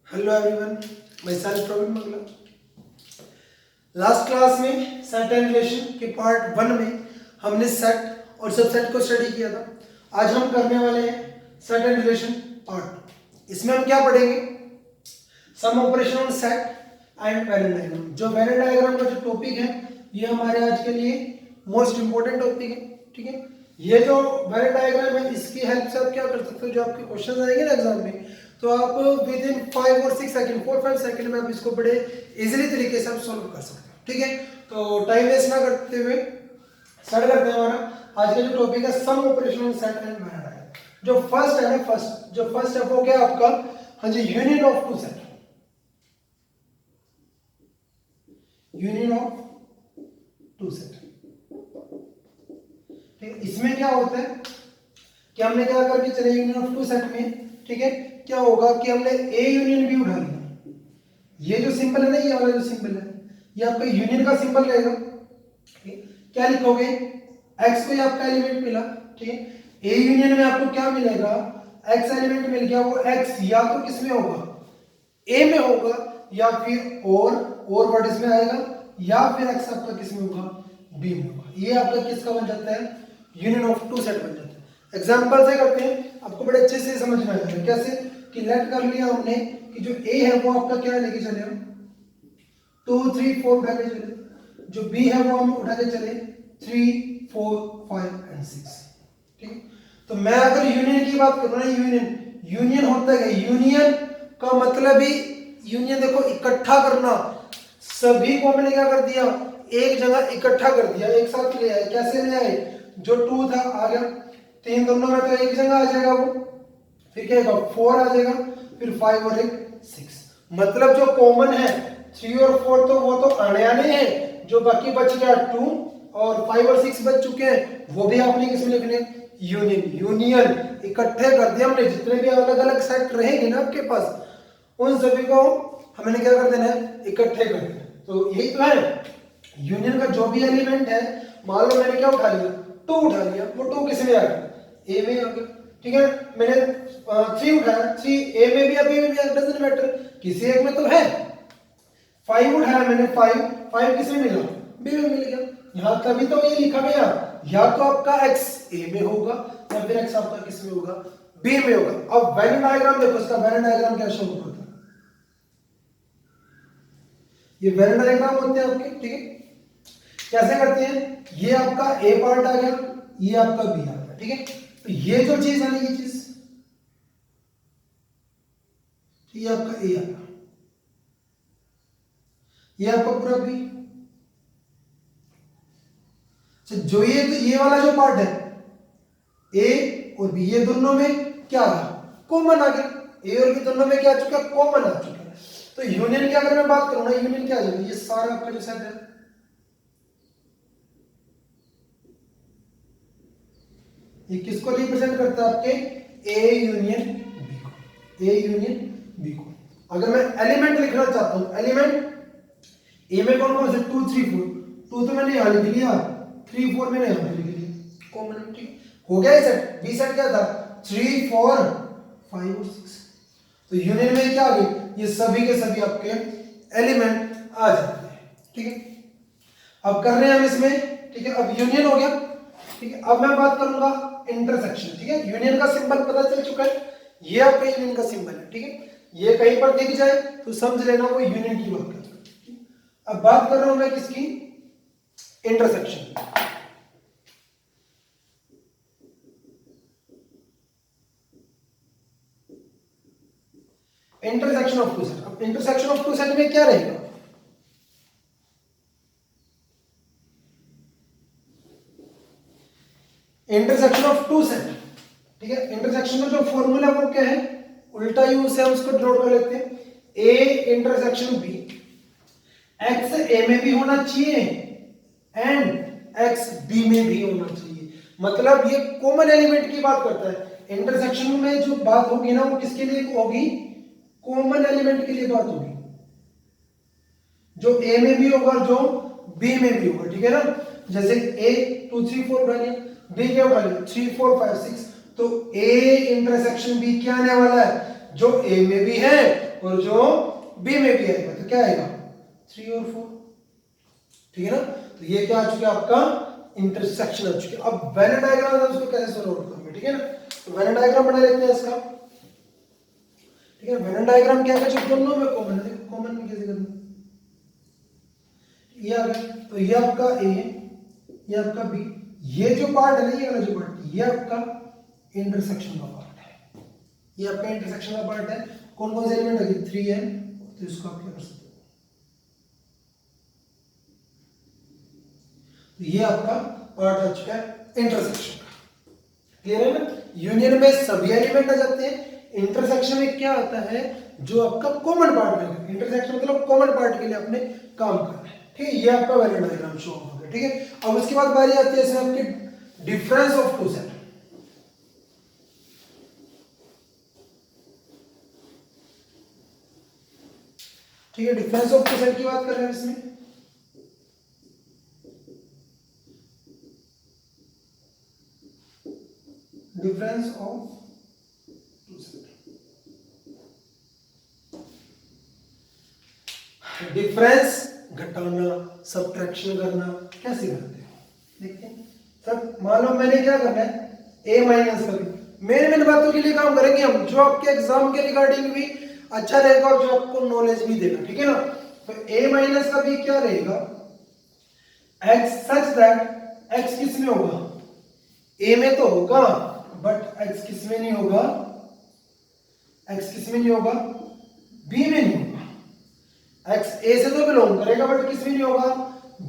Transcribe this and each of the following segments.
Hello everyone, मैं self Praveen Mangla. Last class में set and relation के पार्ट 1 में हमने सेट और सबसेट को स्टडी किया था। आज हम करने वाले हैं सेट एंड रिलेशन पार्ट 2। इसमें हम क्या पढ़ेंगे? Some operation on set and Venn diagram. जो वेन डायग्राम का जो टॉपिक है ये हमारे आज के लिए मोस्ट इंपॉर्टेंट टॉपिक है। ठीक है, ये जो वेन डायग्राम है इसकी हेल्प से आप क्या कर सकते हो, जो आपके क्वेश्चन आएंगे ना एग्जाम में, तो आप विद इन 5 और 6 सेकंड 4-5 सेकंड में आप इसको बड़े इजीली तरीके से आप सॉल्व कर सकते हो। ठीक है, तो टाइम वेस्ट ना करते हुए स्टार्ट करते हैं। हमारा आज का जो टॉपिक है some operation in set and Venn diagram. जो फर्स्ट है ना, फर्स्ट स्टेप हो गया आपका, हाँ जी, union of two set. Union of two set. ठीक है, इसमें क्या होता है कि हमने क्या करके चले यूनियन ऑफ टू सेट में। ठीक है, क्या होगा कि हमने ए यूनियन बी उठा लिया। ये जो सिंबल है ना, ये वाला जो सिंबल है ये आपका यूनियन का सिंबल रहेगा। क्या लिखोगे? एक्स को ही आपका एलिमेंट मिला। ठीक है, ए यूनियन में आपको क्या मिलेगा? एक्स एलिमेंट मिल गया। वो एक्स या तो किस में होगा? ए में होगा, या फिर और वर्ड इसमें आएगा, या फिर एक्स आपका किस में होगा? बी में होगा। ये आपका किसका बन जाता है? यूनियन ऑफ टू सेट बन जाता है। एग्जांपल से करते हैं, आपको बड़े अच्छे से समझ में आएगा। कैसे कि लेट कर लिया हमने कि जो ए है वो आपका क्या लेके चले हम 2 3 4 उठा के चले, जो बी है वो हम उठा के चले 3 4 5 एंड 6। ठीक है, तो मैं अगर यूनियन की बात करूं ना, यूनियन होता है, यूनियन का मतलब ही, यूनियन देखो इकट्ठा करना, सभी को हमने क्या कर दिया? एक जगह इकट्ठा कर दिया, एक साथ ले आए। कैसे ले आए? जो 2 था आ गया, 3 दोनों में तो एक जगह आ जाएगा वो, फिर क्या होगा? 4 आ जाएगा, फिर 5 और 6। मतलब जो कॉमन है 3 और 4 तो वो तो आने हैं, जो बाकी बच गया 2 और 5 और 6 बच चुके हैं, वो भी आपने किसमें लिखने? यूनियन इकट्ठे कर दिया हमने। जितने भी अलग अलग सेट रहेंगे ना आपके पास, उन सभी को हमने क्या कर देना है? इकट्ठे कर देना। तो यही तो है यूनियन का। जो भी एलिमेंट है, मान लो मैंने क्या उठा लिया? 2 उठा लिया, वो 2 किस में आ गया? ए में आ गया। ठीक है, मैंने 3 उठाया, 3 ए में भी अभी डजंट मैटर, किसी एक में तो है। 5 उठाया मैंने, 5 किस में मिला? बी में मिल गया। यहां तभी तो ये लिखा गया, या तो आपका एक्स ए में होगा, या फिर एक्स आपका किस में होगा? बी में होगा। अब वेन डायग्राम देखो, इसका वेन डायग्राम क्या शो होता है? ये वेन डायग्राम होते हैं आपके। ठीक है, कैसे करते हैं? ये आपका ए पार्ट आ गया, ये आपका बी आ गया। ठीक है, तो ये जो चीज है ना, ये चीज, ये आपका ए आ गया, ये आपका पूरा बी। जो ये वाला जो पार्ट है ए और बी, ये दोनों में क्या आ गया? कॉमन आ गया। ए और बी दोनों में क्या आ चुका? कॉमन आ चुका है। तो यूनियन की अगर मैं बात करूं ना, यूनियन क्या आ जाएगा? ये सारा आपका जो सेट है, ये किसको रिप्रेजेंट करता है? आपके ए यूनियन बी को। ए यूनियन बी को अगर मैं एलिमेंट लिखना चाहता हूं, एलिमेंट ए में कौन कौन से? 2 3 4। 2 तो मैंने यहां लिख लिया, 3 4 मैंने यहां पे लिख लिया, कॉमन। ठीक हो गया। सेट बी सेट क्या था? 3 4 5 और 6। तो यूनियन में क्या आ गई? ये सभी के सभी आपके एलिमेंट आ जाते हैं। ठीक है, अब कर रहे हैं हम इसमें। ठीक है, अब यूनियन हो गया। ठीक है, अब मैं बात करूंगा इंटरसेक्शन। ठीक है, यूनियन का सिंबल पता चल चुका है, ये आपका यूनियन का सिंबल है। ठीक है, ये कहीं पर दिख जाए तो समझ लेना वो यूनियन की बात कर रहा है। अब बात कर रहा हूं मैं किसकी? Intersection. Intersection of two set. अब इंटरसेक्शन ऑफ टू सेट में क्या रहेगा? Intersection of two set. ठीक है, इंटरसेक्शन का जो फॉर्मूला वो क्या है? उल्टा यूज से हम उसको नोट कर लेते हैं। ए इंटरसेक्शन बी, एक्स ए में भी होना चाहिए एंड एक्स बी में भी होना चाहिए। मतलब ये कॉमन एलिमेंट की बात करता है। इंटरसेक्शन में जो बात होगी ना, वो किसके लिए होगी? कॉमन एलिमेंट के लिए बात होगी, जो ए में भी होगा, जो बी में भी होगा। ठीक है ना, जैसे ए 2 3 4 उठा लिया, बी क्या उठा लिया? 3 4 5 6। तो ए इंटरसेक्शन बी क्या आने वाला है? जो ए में भी है और जो बी में भी आएगा तो क्या आएगा 3 और 4, ठीक है ना। तो ये क्या आ चुका है आपका इंटरसेक्शन आ चुका है। अब वेन डायग्राम है उसको कैसे सॉल्व करेंगे, ठीक है ना। तो वेन डायग्राम बना लेते हैं इसका, ठीक है। वेन डायग्राम क्या है, जो दोनों में कॉमन है, देखो कॉमन में कैसे करना, ये आ गया। तो ये आपका ए, ये आपका बी, ये जो पार्ट है ना, ये वाला जो पार्ट, ये आपका इंटरसेक्शन का पार्ट है, ये आपका इंटरसेक्शन का पार्ट है। कौन कौन से एलिमेंट है 3n, तो इसको आप क्या कर सकते हो, तो ये आपका पार्ट आ चुका है इंटरसेक्शन का, क्लियर है ना। यूनियन में सभी एलिमेंट आ जाते हैं, इंटरसेक्शन में क्या आता है जो आपका कॉमन पार्ट है, इंटरसेक्शन मतलब कॉमन पार्ट के लिए आपने काम करना है, ठीक है। ये आपका वेन डायग्राम शो हो गया, ठीक है। अब उसके बाद बारी आती है इसमें आपके डिफरेंस ऑफ टू सेट, ठीक है। डिफरेंस ऑफ टू सेट की बात कर रहे हैं इसमें, difference of two set, difference घटाना सब्ट्रैक्शन करना कैसे करते हो देखते हैं। सब मान लो मैंने क्या करना है a माइनस का भी, मेन बातों के लिए काम करेंगे हम, जो आपके एग्जाम के रिगार्डिंग भी अच्छा रहेगा और जो आपको नॉलेज भी देगा, ठीक है ना। तो a माइनस का भी क्या रहेगा x सच दैट x किस में होगा, a में तो होगा बट x किस में नहीं होगा, x किस में नहीं होगा b में नहीं होगा, x a से तो बिलोंग करेगा बट किस में नहीं होगा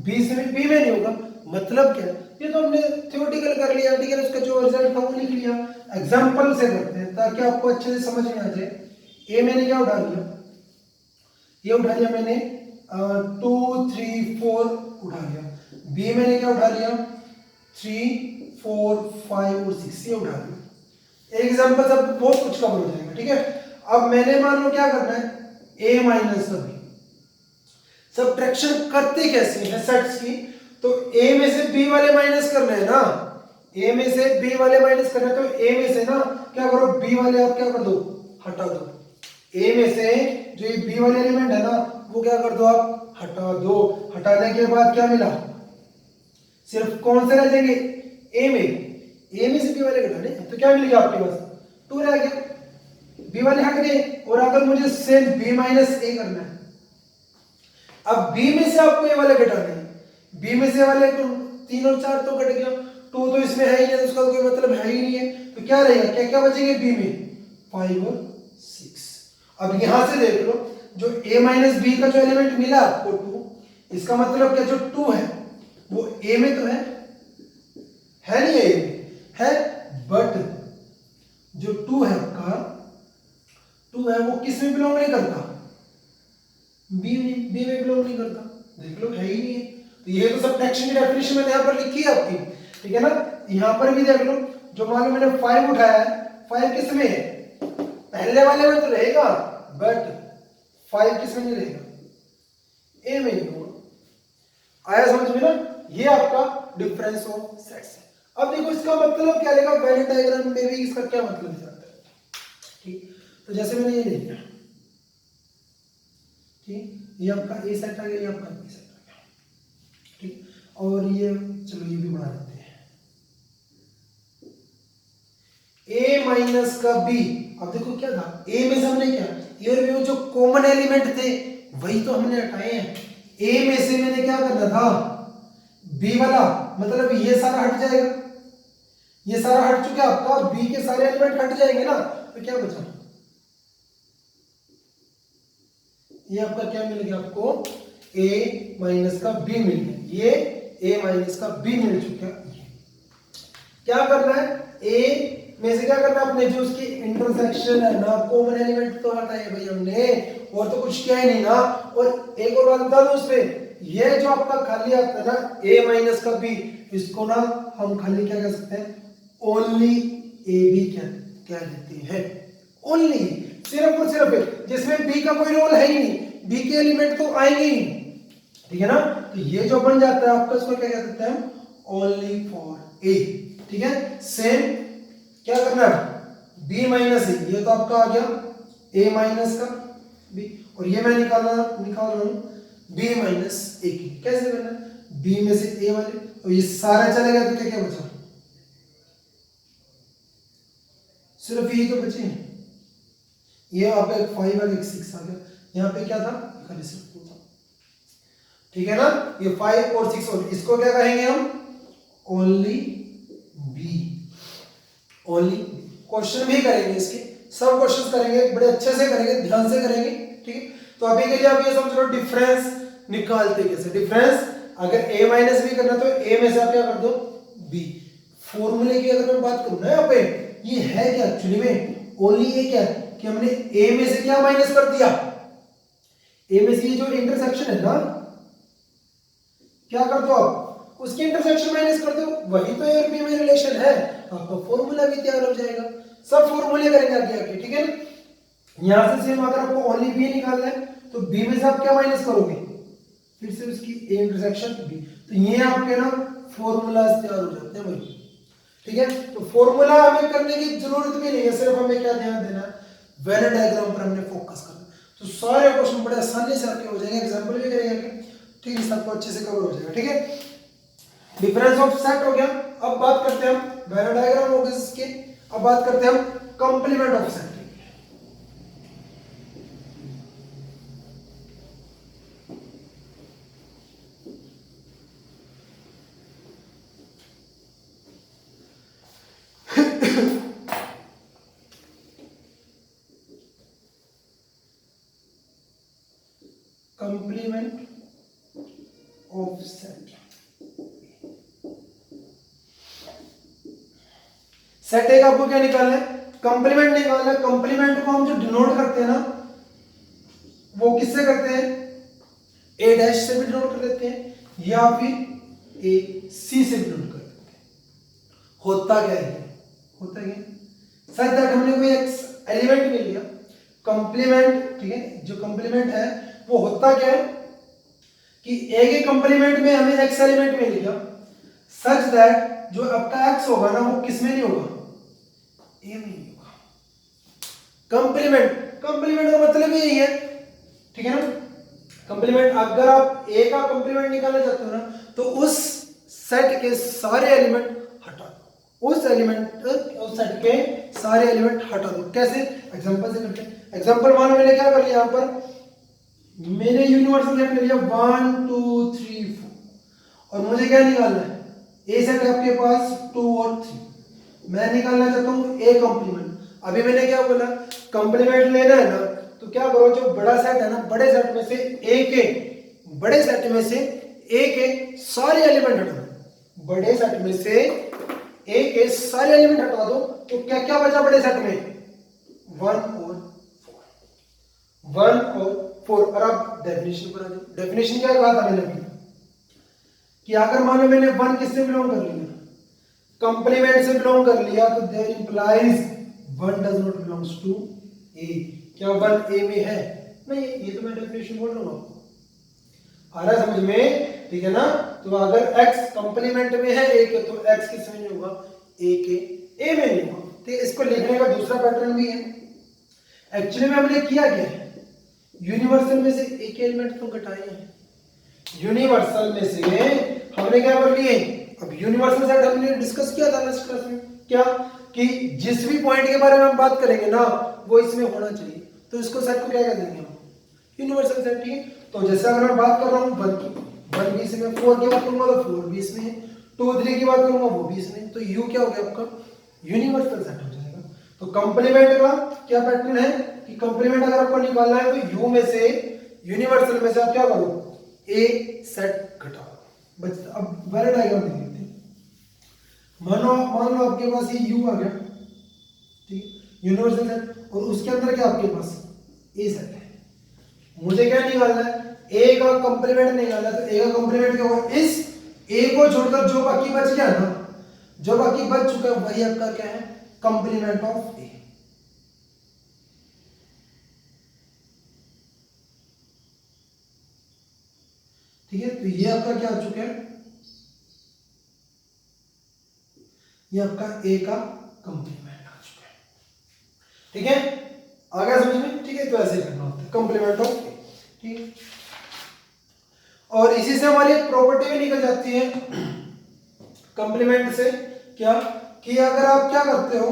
b से b में नहीं होगा। मतलब क्या, ये तो हमने थ्योरेटिकल कर लिया, ठीक है, उसका जो रिजल्ट था वो लिख लिया। एग्जांपल से करते हैं ताकि आपको अच्छे से समझ में आ जाए। a मैंने क्या उठा लिया, ये उठा लिया मैंने 2 3 4 उठा लिया, b मैंने क्या उठा लिया 3 4 5 और 6 ये उठा लिया। एग्जांपल सब बहुत कुछ कवर हो जाएगा, ठीक है। अब मैंने मान लो क्या करना है a माइनस का b, सब्ट्रैक्शन करते कैसे हैं सेट्स की, तो a में से b वाले माइनस करना है ना, a में से b वाले माइनस करना है, तो a में से ना क्या करो b वाले आप क्या कर दो हटा दो, a में से जो ये b वाले एलिमेंट है ना वो क्या कर दो आप हटा दो। हटाने के बाद क्या मिला, सिर्फ कौन से रह जाएंगे a में से b वाले घटाने, तो क्या मिल गया आपके पास 2 रह गया, b वाले हट गए और अगर मुझे सेम b माइनस a करना है, अब b में से आपको a वाले घटाने हैं, b में से वाले को 3 और 4 तो कट गया, 2 तो इसमें है ही नहीं, उसका कोई मतलब है ही नहीं है, तो क्या रहेगा क्या क्या बचेंगे b में 5 और 6। अब यहां से देख लो जो a माइनस b का जो एलिमेंट मिला आपको 2, इसका मतलब क्या जो 2 है वो a में तो है नहीं a में है, बट जो 2 है आपका 2 है वो किस में बिलोंग नहीं करता बी में बिलोंग नहीं करता, देख लो है ही नहीं है। तो ये तो सब्ट्रैक्शन की डेफिनेशन मैंने यहाँ पर लिखी है आपकी, ठीक है ना। यहाँ पर भी देख लो जो मान लो मैंने 5 उठाया है, 5 किस में है पहले वाले में तो रहेगा बट 5 किस में नहीं रहेगा ए में नहीं होगा। आया समझ में ना, ये आपका डिफरेंस ऑफ सेट्स है। अब देखो इसका मतलब क्या लेगा, वेन डायग्राम में भी इसका क्या मतलब जाता है, ठीक। तो जैसे मैंने ये ले लिया, ठीक, ये आपका ए सेट आ गया, ये आपका बी सेट आ गया, ठीक। और ये चलो ये भी बना लेते हैं ए माइनस का बी। अब देखो क्या था ए में से हमने क्या ए और बी में जो कॉमन एलिमेंट थे वही तो हमने हटाए हैं। ए में से मैंने क्या करना था बी वाला, मतलब ये सारा हट जाएगा, ये सारा हट चुका है आपका, बी के सारे एलिमेंट हट जाएंगे ना, तो क्या बचा ये आपका क्या मिल गया आपको a माइनस का b मिल गया, ये a माइनस का b मिल चुका है। क्या करना है a में से क्या करना है अपने जो उसकी इंटरसेक्शन है ना, कॉमन एलिमेंट तो हटाए भाई हमने, और तो कुछ किया ही नहीं ना। और एक और बात बता दो उसमें, ये जो आपका खाली आता है ना a माइनस का b, इसको ना हम खाली क्या कह सकते हैं ओनली a b क्या देते हैं, ओनली सिर्फ और सिर्फ, जिसमें b का कोई रोल है ही नहीं, b के एलिमेंट तो आएंगे ही, ठीक है ना। तो ये जो बन जाता है आपका, इसको क्या कह सकते हैं ओनली फॉर a, ठीक है। सेम क्या करना है b माइनस a, ये तो आपका आ गया a माइनस का बी, और ये मैं निकाल रहा हूँ बी माइनस ए की। कैसे करना है, बी में से ए वाले, और ये सारा चला गया तो क्या क्या बचा, सिर्फ यही तो बचे हैं। ये आप एक 5 और एक 6 आ गया, यहाँ पे क्या था, खाली सिर्फ 2 था। ठीक है ना, ये 5 और 6 और इसको क्या कहेंगे हम, ओनली बी। ओनली क्वेश्चन भी करेंगे इसके, सब क्वेश्चन करेंगे, बड़े अच्छे से करेंगे, ध्यान से करेंगे। ठीक है, तो अभी के लिए आप ये समझ लो डिफरेंस निकालते कैसे। डिफरेंस अगर a माइनस बी करना तो a में से आप क्या कर दो b। फॉर्मूले की अगर मैं बात करूं ना यहाँ पे, ये है क्या एक्चुअली में, ओनली ये क्या है कि हमने a में से क्या माइनस कर दिया, a में से ये जो इंटरसेक्शन है ना, क्या कर दो आप, उसकी इंटरसेक्शन माइनस कर दो, वही तो a और b में रिलेशन है, आपका फॉर्मूला भी तैयार हो जाएगा। सब फॉर्मूले करेंगे आगे आगे। ठीक है ना, यहां से सेम अगर आपको ओनली b निकालना है तो b में से आप क्या माइनस करोगे, फिर से उसकी a इंटरसेक्शन b, तो ये आपके ना फॉर्मूलाज तैयार हो जाते हैं भाई। ठीक है, तो फॉर्मूला हमें करने की जरूरत भी नहीं है, सिर्फ हमें क्या ध्यान देना है, वेन डायग्राम पर हमने फोकस करना, तो सारे क्वेश्चन बड़े आसानी से आपके हो जाएंगे, एग्जांपल भी करेंगे। ठीक है, सबको अच्छे से कवर हो जाएगा। ठीक है, डिफरेंस ऑफ सेट हो गया। अब बात करते हैं हम वेन डायग्राम हो गया इसके, अब बात करते हैं हम complement of set. Complement of set, set एक आपको क्या निकालना है, कंप्लीमेंट निकालना है। कंप्लीमेंट को हम जो डिनोट करते हैं ना, वो किससे करते हैं, ए डैश से भी डिनोट कर देते हैं या फिर ए सी से भी डिनोट कर देते हैं। होता क्या है, होता है सच दैट हमने कोई एक एलिमेंट मिल लिया कंप्लीमेंट। ठीक है, जो कंप्लीमेंट है वो होता क्या है कि ए के कंप्लीमेंट में हमें एक्स एलिमेंट मिल गया, सच दैट जो आपका एक्स होगा ना वो किस में नहीं होगा, ए में नहीं होगा। कंप्लीमेंट, कंप्लीमेंट का मतलब यही है। ठीक है ना, कंप्लीमेंट अगर आप ए का कंप्लीमेंट निकालना चाहते हो ना, तो उस सेट के सारे एलिमेंट हटा दो, उस सेट के सारे एलिमेंट हटा दो। कैसे, एग्जांपल से करते हैं। एग्जांपल मानो मैंने क्या कर लिया, यहाँ पर मैंने यूनिवर्सल सेट ले लिया 1 2 3 4, और मुझे क्या निकालना है, ए सेट है आपके पास 2 और 3, मैं निकालना चाहता हूँ ए कंप्लीमेंट। अभी मैंने क्या बोला, कंप्लीमेंट लेना है ना, तो क्या करो, जो बड़ा सेट है ना, बड़े सेट में से ए के, बड़े सेट में से ए के सारे एलिमेंट हटा दो, बड़े सेट में से ए के सारे एलिमेंट हटा दो, तो क्या क्या बचा बड़े सेट में, 1 और 4। और अब डेफिनेशन पर आ जाओ। डेफिनेशन क्या कहा था मैंने अभी, कि अगर मान लो मैंने 1 किससे बिलोंग कर लिया, कंप्लीमेंट से बिलोंग कर लिया, तो there implies 1 does not belongs to A. क्या 1 ए में है, नहीं, ये तो मैं डेफिनेशन बोल रहा हूं आपको, आ रहा है समझ में। ठीक है ना, तो अगर x कंप्लीमेंट में है ए के, तो x किस में नहीं होगा, ए के ए में नहीं होगा। ठीक है, इसको लिखने का दूसरा पैटर्न भी है। एक्चुअली में हमने किया क्या है, यूनिवर्सल में से एक एलिमेंट तो घटाए हैं, यूनिवर्सल में से हमने क्या कर लिए, अब यूनिवर्सल सेट हमने डिस्कस किया था लास्ट क्लास में, क्या कि जिस भी पॉइंट के बारे में हम बात करेंगे ना, वो इसमें होना चाहिए, तो इसको सेट को क्या कह देंगे हम, यूनिवर्सल सेट। ठीक है, तो जैसे अगर मैं बात कर रहा हूँ 1 की, 1 भी इसमें, 4 की बात करूंगा तो 4 भी इसमें, 2 3 की बात करूंगा वो भी इसमें, तो यू क्या हो गया आपका, यूनिवर्सल सेट हो जाएगा। तो कंप्लीमेंट का क्या पैटर्न है कि कंप्लीमेंट अगर आपको निकालना है तो यू में से, यूनिवर्सल में से आप क्या करो, ए सेट घटाओ बचता। अब वेन डायग्राम देख लेते हैं। मान लो आपके पास ये यू आ गया, ठीक है, यूनिवर्सल सेट, और उसके अंदर क्या आपके पास ए सेट है। मुझे क्या निकालना है, ए का कंप्लीमेंट निकालना है, तो ए का कंप्लीमेंट क्या होगा, इस ए को छोड़कर जो बाकी बच गया ना, जो बाकी बच चुका है वही आपका क्या है, कंप्लीमेंट ऑफ ए। ठीक है, तो ये आपका क्या आ चुका है, ये आपका ए का कंप्लीमेंट आ चुका है। ठीक है, आ गया समझ में। ठीक है, तो ऐसे करना होता है। कंप्लीमेंट ऑफ ए, ठीक है। और इसी से हमारी एक प्रॉपर्टी भी निकल जाती है कंप्लीमेंट से, क्या कि अगर आप क्या करते हो,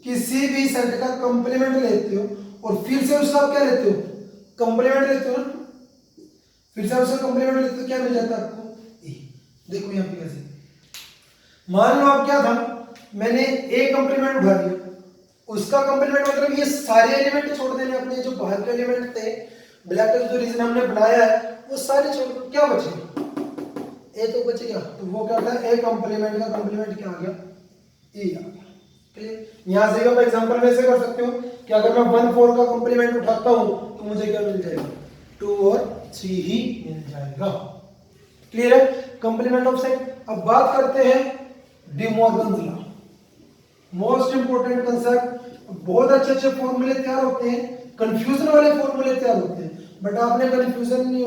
किसी भी सेट का कंप्लीमेंट लेते हो और फिर से उसका आप क्या लेते हो, कंप्लीमेंट लेते हो ना, फिर से उसका कंप्लीमेंट लेते हो, क्या मिल जाता है आपको ए। देखो यहाँ पे कैसे, मान लो आप क्या था, मैंने ए कंप्लीमेंट उठा दिया, उसका कंप्लीमेंट मतलब ये सारे एलिमेंट छोड़ देने, अपने जो बाहर के एलिमेंट थे ब्लैक का जो रीजन हमने बनाया है वो सारे छोड़, क्या बचेगा, ए तो बच गया, तो वो क्या था, ए कंप्लीमेंट का कंप्लीमेंट क्या आ गया, ए आ गया। ठीक, यहां से आप एग्जांपल में से कर सकते हो कि अगर मैं 1 4 का कंप्लीमेंट उठाता हूं तो मुझे क्या मिल जाएगा, 2 और 3 ही मिल जाएगा। क्लियर है, कंप्लीमेंट ऑफ सेट। अब बात करते हैं D Morgan's law, most important concept. बहुत अच्छे अच्छे फॉर्मूले तैयार होते हैं, कंफ्यूजन वाले फॉर्मूले तैयार होते हैं, बट आपने कंफ्यूज नहीं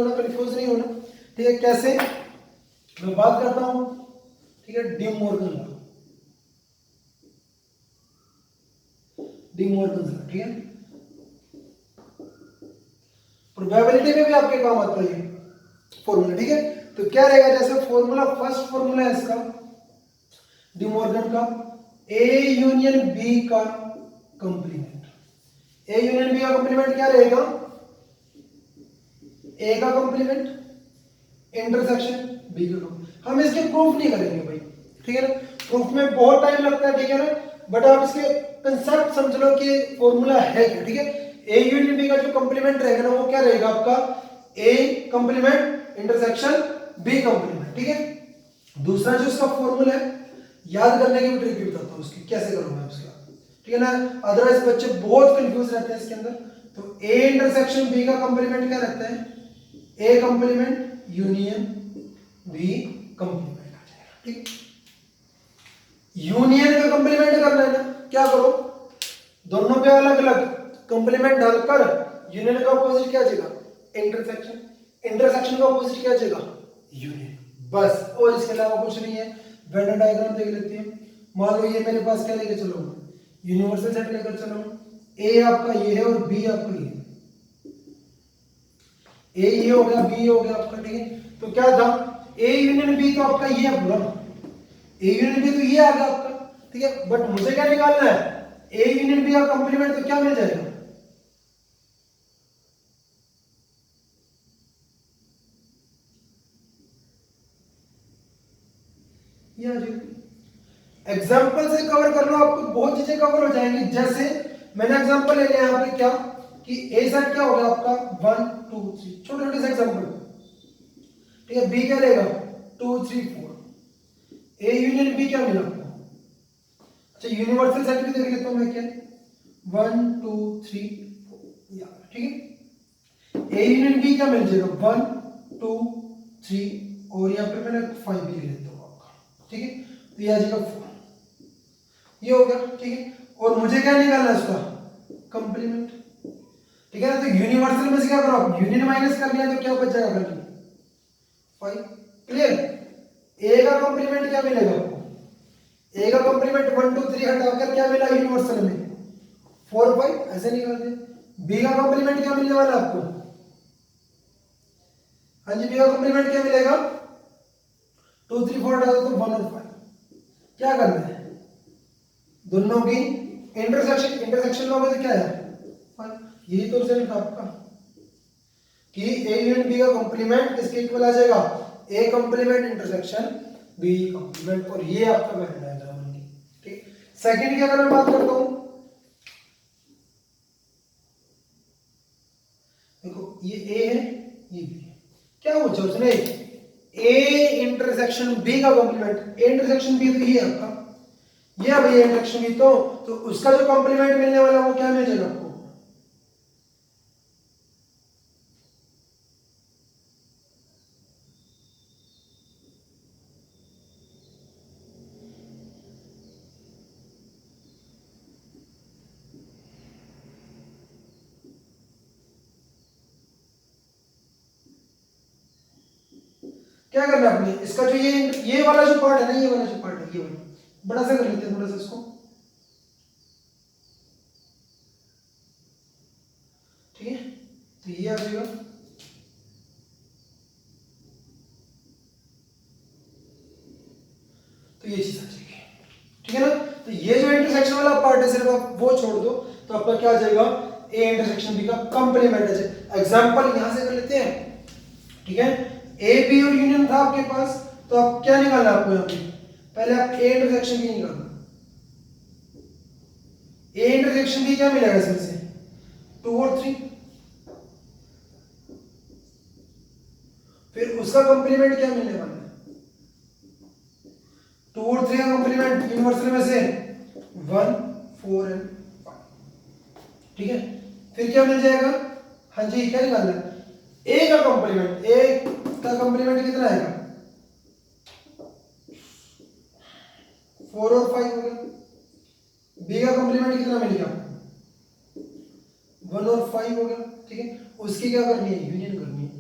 होना, ठीक है। कैसे, मैं बात करता हूं, ठीक है, De Morgan law, De Morgan law, ठीक है। प्रोबेबिलिटी में भी आपके काम आता है फॉर्मूला, ठीक है। तो क्या रहेगा, जैसे फॉर्मूला, फर्स्ट फॉर्मूला है इसका डी मॉर्गन का, ए यूनियन बी का कंप्लीमेंट, ए यूनियन बी का कंप्लीमेंट क्या रहेगा, ए का कंप्लीमेंट इंटरसेक्शन बी का कंप्लीमेंट। हम इसके प्रूफ नहीं करेंगे भाई, ठीक है ना, प्रूफ में बहुत टाइम लगता है, ठीक है ना, बट आप इसके कंसेप्ट समझ लो कि फॉर्मूला है क्या, ठीक है। ए यूनियन बी का जो कंप्लीमेंट रहेगा ना, वो क्या रहेगा आपका, ए कंप्लीमेंट इंटरसेक्शन बी कंप्लीमेंट, ठीक है। दूसरा जो इसका फॉर्मूला है, याद करने की भी ट्रिक भी बताता हूं उसकी, कैसे करूंगा उसका, ठीक है ना, अदरवाइज बच्चे बहुत कंफ्यूज रहते हैं इसके अंदर। तो ए इंटरसेक्शन बी का कंप्लीमेंट क्या रहता है, ए कंप्लीमेंट यूनियन बी कंप्लीमेंट आ जाएगा, ठीक। यूनियन का कंप्लीमेंट करना है ना, क्या करो, दोनों पे अलग अलग कंप्लीमेंट डालकर यूनियन का अपोजिट क्या आ जाएगा, इंटरसेक्शन, इंटरसेक्शन का अपोजिट क्या आ जाएगा, यूनियन, बस। और इसके अलावा कुछ नहीं है। वेन डायग्राम देख लेते हैं, मान लो ये मेरे पास क्या लेके चलो, यूनिवर्सल सेट लेकर चलो, ए आपका ये है और बी आपका ये है, ए ये हो गया, बी हो गया आपका, ठीक है। तो क्या था, ए यूनियन बी तो आपका ये है पूरा, ए यूनियन बी तो ये आ गया आपका, ठीक है। बट मुझे क्या निकालना है, ए यूनियन बी का कंप्लीमेंट, तो क्या मिल जाएगा, ये आ जाएगा। एग्जाम्पल से कवर कर लो, आपको बहुत चीजें कवर हो जाएंगी। जैसे मैंने एग्जाम्पल ले लिया यहाँ पे, क्या कि ए सेट क्या हो गया आपका 1 2 3, छोटे छोटे से एग्जाम्पल, ठीक है। बी क्या लेगा 2 3 4, ए यूनियन बी क्या मिला आपको, अच्छा यूनिवर्सल सेट भी देख लेता हूं मैं, क्या 1 2 3 4, ठीक है। ए यूनियन बी क्या मिल जाएगा 1 2 3, और यहाँ पे मैंने 5 भी ले लेता हूँ आपका, ठीक है। तो ये आ जाएगा 4, ये हो गया, ठीक है। और मुझे क्या निकालना है उसका कंप्लीमेंट, ठीक है ना। तो यूनिवर्सल में से क्या करो आप, यूनियन माइनस कर लिया तो क्या बच जाएगा खाली 5, क्लियर। ए का कंप्लीमेंट क्या मिलेगा आपको, ए का कंप्लीमेंट 1 2 3 हटाकर क्या मिला यूनिवर्सल में 4 5, ऐसे निकाल दे। बी का कंप्लीमेंट क्या मिलने वाला आपको, हाँ जी, बी का कंप्लीमेंट क्या मिलेगा 2 3 4 हटा दो तो 1 और 5, क्या करना है, दोनों की इंटरसेक्शन, इंटरसेक्शन लोगे तो क्या है 5। यही तो रिजल्ट आपका कि ए यूनियन बी का कंप्लीमेंट किसके इक्वल आ जाएगा, ए कंप्लीमेंट इंटरसेक्शन बी कंप्लीमेंट, और ये आपका वेन डायग्राम होगी, ठीक। सेकंड की अगर मैं बात करता हूं, देखो ये ए है, ये बी है, क्या पूछा उसने, ए इंटरसेक्शन बी का कंप्लीमेंट, ए इंटरसेक्शन बी तो ये आपका, ये अब ये इंटरसेक्शन बी, तो उसका जो कंप्लीमेंट मिलने वाला वो क्या मिल जाएगा आपको, क्या करना है अपने, इसका जो ये वाला जो पार्ट है ना, ये वाला जो पार्ट है, ये वाला बड़ा सा कर लेते हैं थोड़ा सा इसको, ठीक है, तो ये आ जाएगा। तो ये चीज आ जाएगी, ठीक है ना। तो ये जो इंटरसेक्शन वाला पार्ट है सिर्फ आप वो छोड़ दो तो आपका क्या आ जाएगा, ए इंटरसेक्शन बी का कंप्लीमेंट है। एग्जांपल यहां से कर लेते हैं, ठीक है। ए बी और यूनियन था आपके पास, तो आप क्या निकालना आपको यहां पे, पहले आप ए इंटरसेक्शन बी निकालना। ए इंटरसेक्शन बी क्या मिलेगा इसमें से, 2 और 3, फिर उसका कंप्लीमेंट क्या मिलने वाला है, 2 और 3 का कंप्लीमेंट यूनिवर्सल में से 1 4 एंड 5, ठीक है। फिर क्या मिल जाएगा, हाँ जी क्या निकालना है, ए का कंप्लीमेंट, ए का कंप्लीमेंट कितना आएगा, 4 और 5 हो गया। बी का कंप्लीमेंट कितना मिल गया, 1 और 5 हो गया, ठीक है। उसकी क्या करनी है, यूनियन करनी है।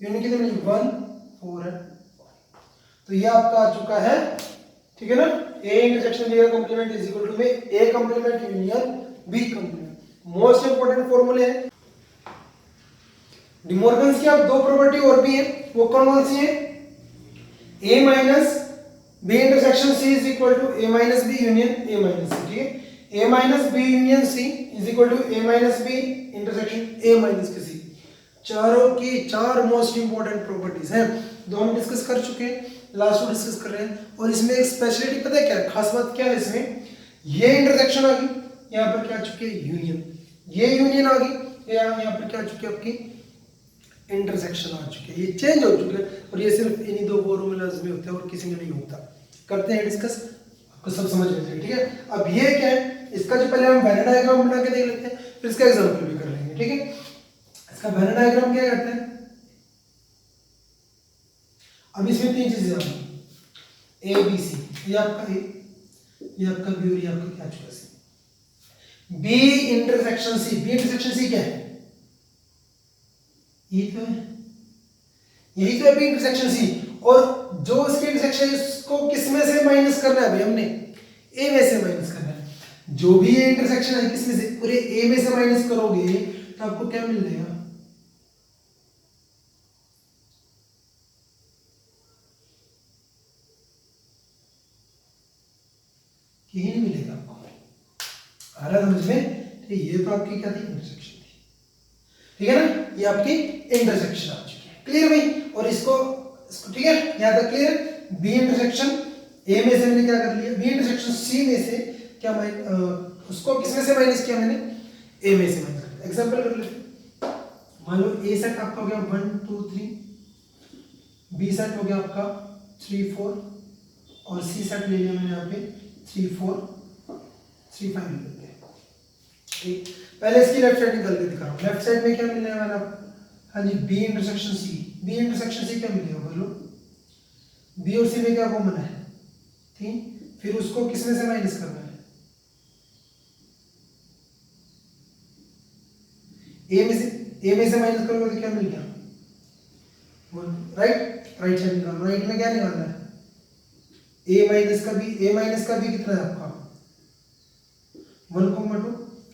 यूनियन कितनी मिली, 1 4 एंड 5। तो ये आपका आ चुका है, ठीक है ना। ए इंटरसेक्शन बी का कंप्लीमेंट इज इक्वल टू में A complement union B complement. Most important फॉर्मूले हैं डिमॉर्गन्स की। अब दो प्रॉपर्टी और भी है, वो कौन कौन सी है, A minus B intersection C is equal to A minus B union A minus C, ठीक है। A minus B union C is equal to A minus B intersection A minus C. चारों की चार मोस्ट इंपोर्टेंट प्रॉपर्टीज हैं, दो हम discuss कर चुके हैं, लास्ट में डिस्कस कर रहे हैं। और इसमें एक स्पेशलिटी पता है क्या है, खास बात क्या है इसमें, ये इंटरसेक्शन आ गई, यहाँ पर क्या आ चुकी है, यूनियन। ये यूनियन आ गई, यहाँ पर क्या आ चुकी है, आपकी इंटरसेक्शन आ चुकी है। ये चेंज हो चुके हैं और ये सिर्फ इन्हीं दो फॉर्मूलाज में होता है और किसी में नहीं होता। करते हैं डिस्कस, आपको सब समझ में जाए, ठीक है। अब ये क्या है, इसका जो पहले हम वेन डायग्राम बना के देख लेते हैं, फिर इसका एग्जांपल भी कर लेंगे, ठीक है। इसका वेन डायग्राम क्या करते हैं, अब इसमें तीन चीजें आ गई, ए बी सी, ये आपका ए, ये आपका बी और ये आपका क्या चुका C. B intersection C, B intersection C क्या है, ये तो है, यही तो है बी इंटरसेक्शन सी। और जो इसके इंटरसेक्शन है इसको किस में से माइनस करना है भाई, हमने ए में से माइनस करना है। जो भी ये इंटरसेक्शन है किस में से, पूरे ए में से माइनस करोगे तो आपको क्या मिल जाएगा, यही नहीं मिलेगा आपको। आ रहा समझ में, ये तो आपकी क्या थी, इंटरसेक्शन थी, ठीक है ना। ये आपकी इंटरसेक्शन आ चुकी है, क्लियर भाई। और इसको ठीक है, यहां तक क्लियर। बी इंटरसेक्शन ए में से मैंने क्या कर लिया, बी इंटरसेक्शन सी में से क्या उसको किस में से माइनस किया मैंने, ए में से माइनस कर। एग्जांपल कर लेते, मान लो ए सेट आपका हो गया 1 2 3, बी सेट हो गया आपका 3 4 और सी सेट ले लिया मैंने यहाँ पे 3 4 3 5 ले लेते हैं, ठीक। पहले इसकी लेफ्ट साइड निकाल के दिखा रहा हूँ। लेफ्ट साइड में क्या मिलने वाला, हाँ जी B intersection C, B intersection C क्या मिलेगा बोलो, बी और सी में क्या कॉमन है, 3, फिर उसको किस में से माइनस करना है, ए में से माइनस करोगे तो क्या मिल गया, 1, राइट। राइट साइड निकालो, राइट में क्या निकालना है, ए माइनस का बी, ए माइनस का बी कितना है आपका 1,2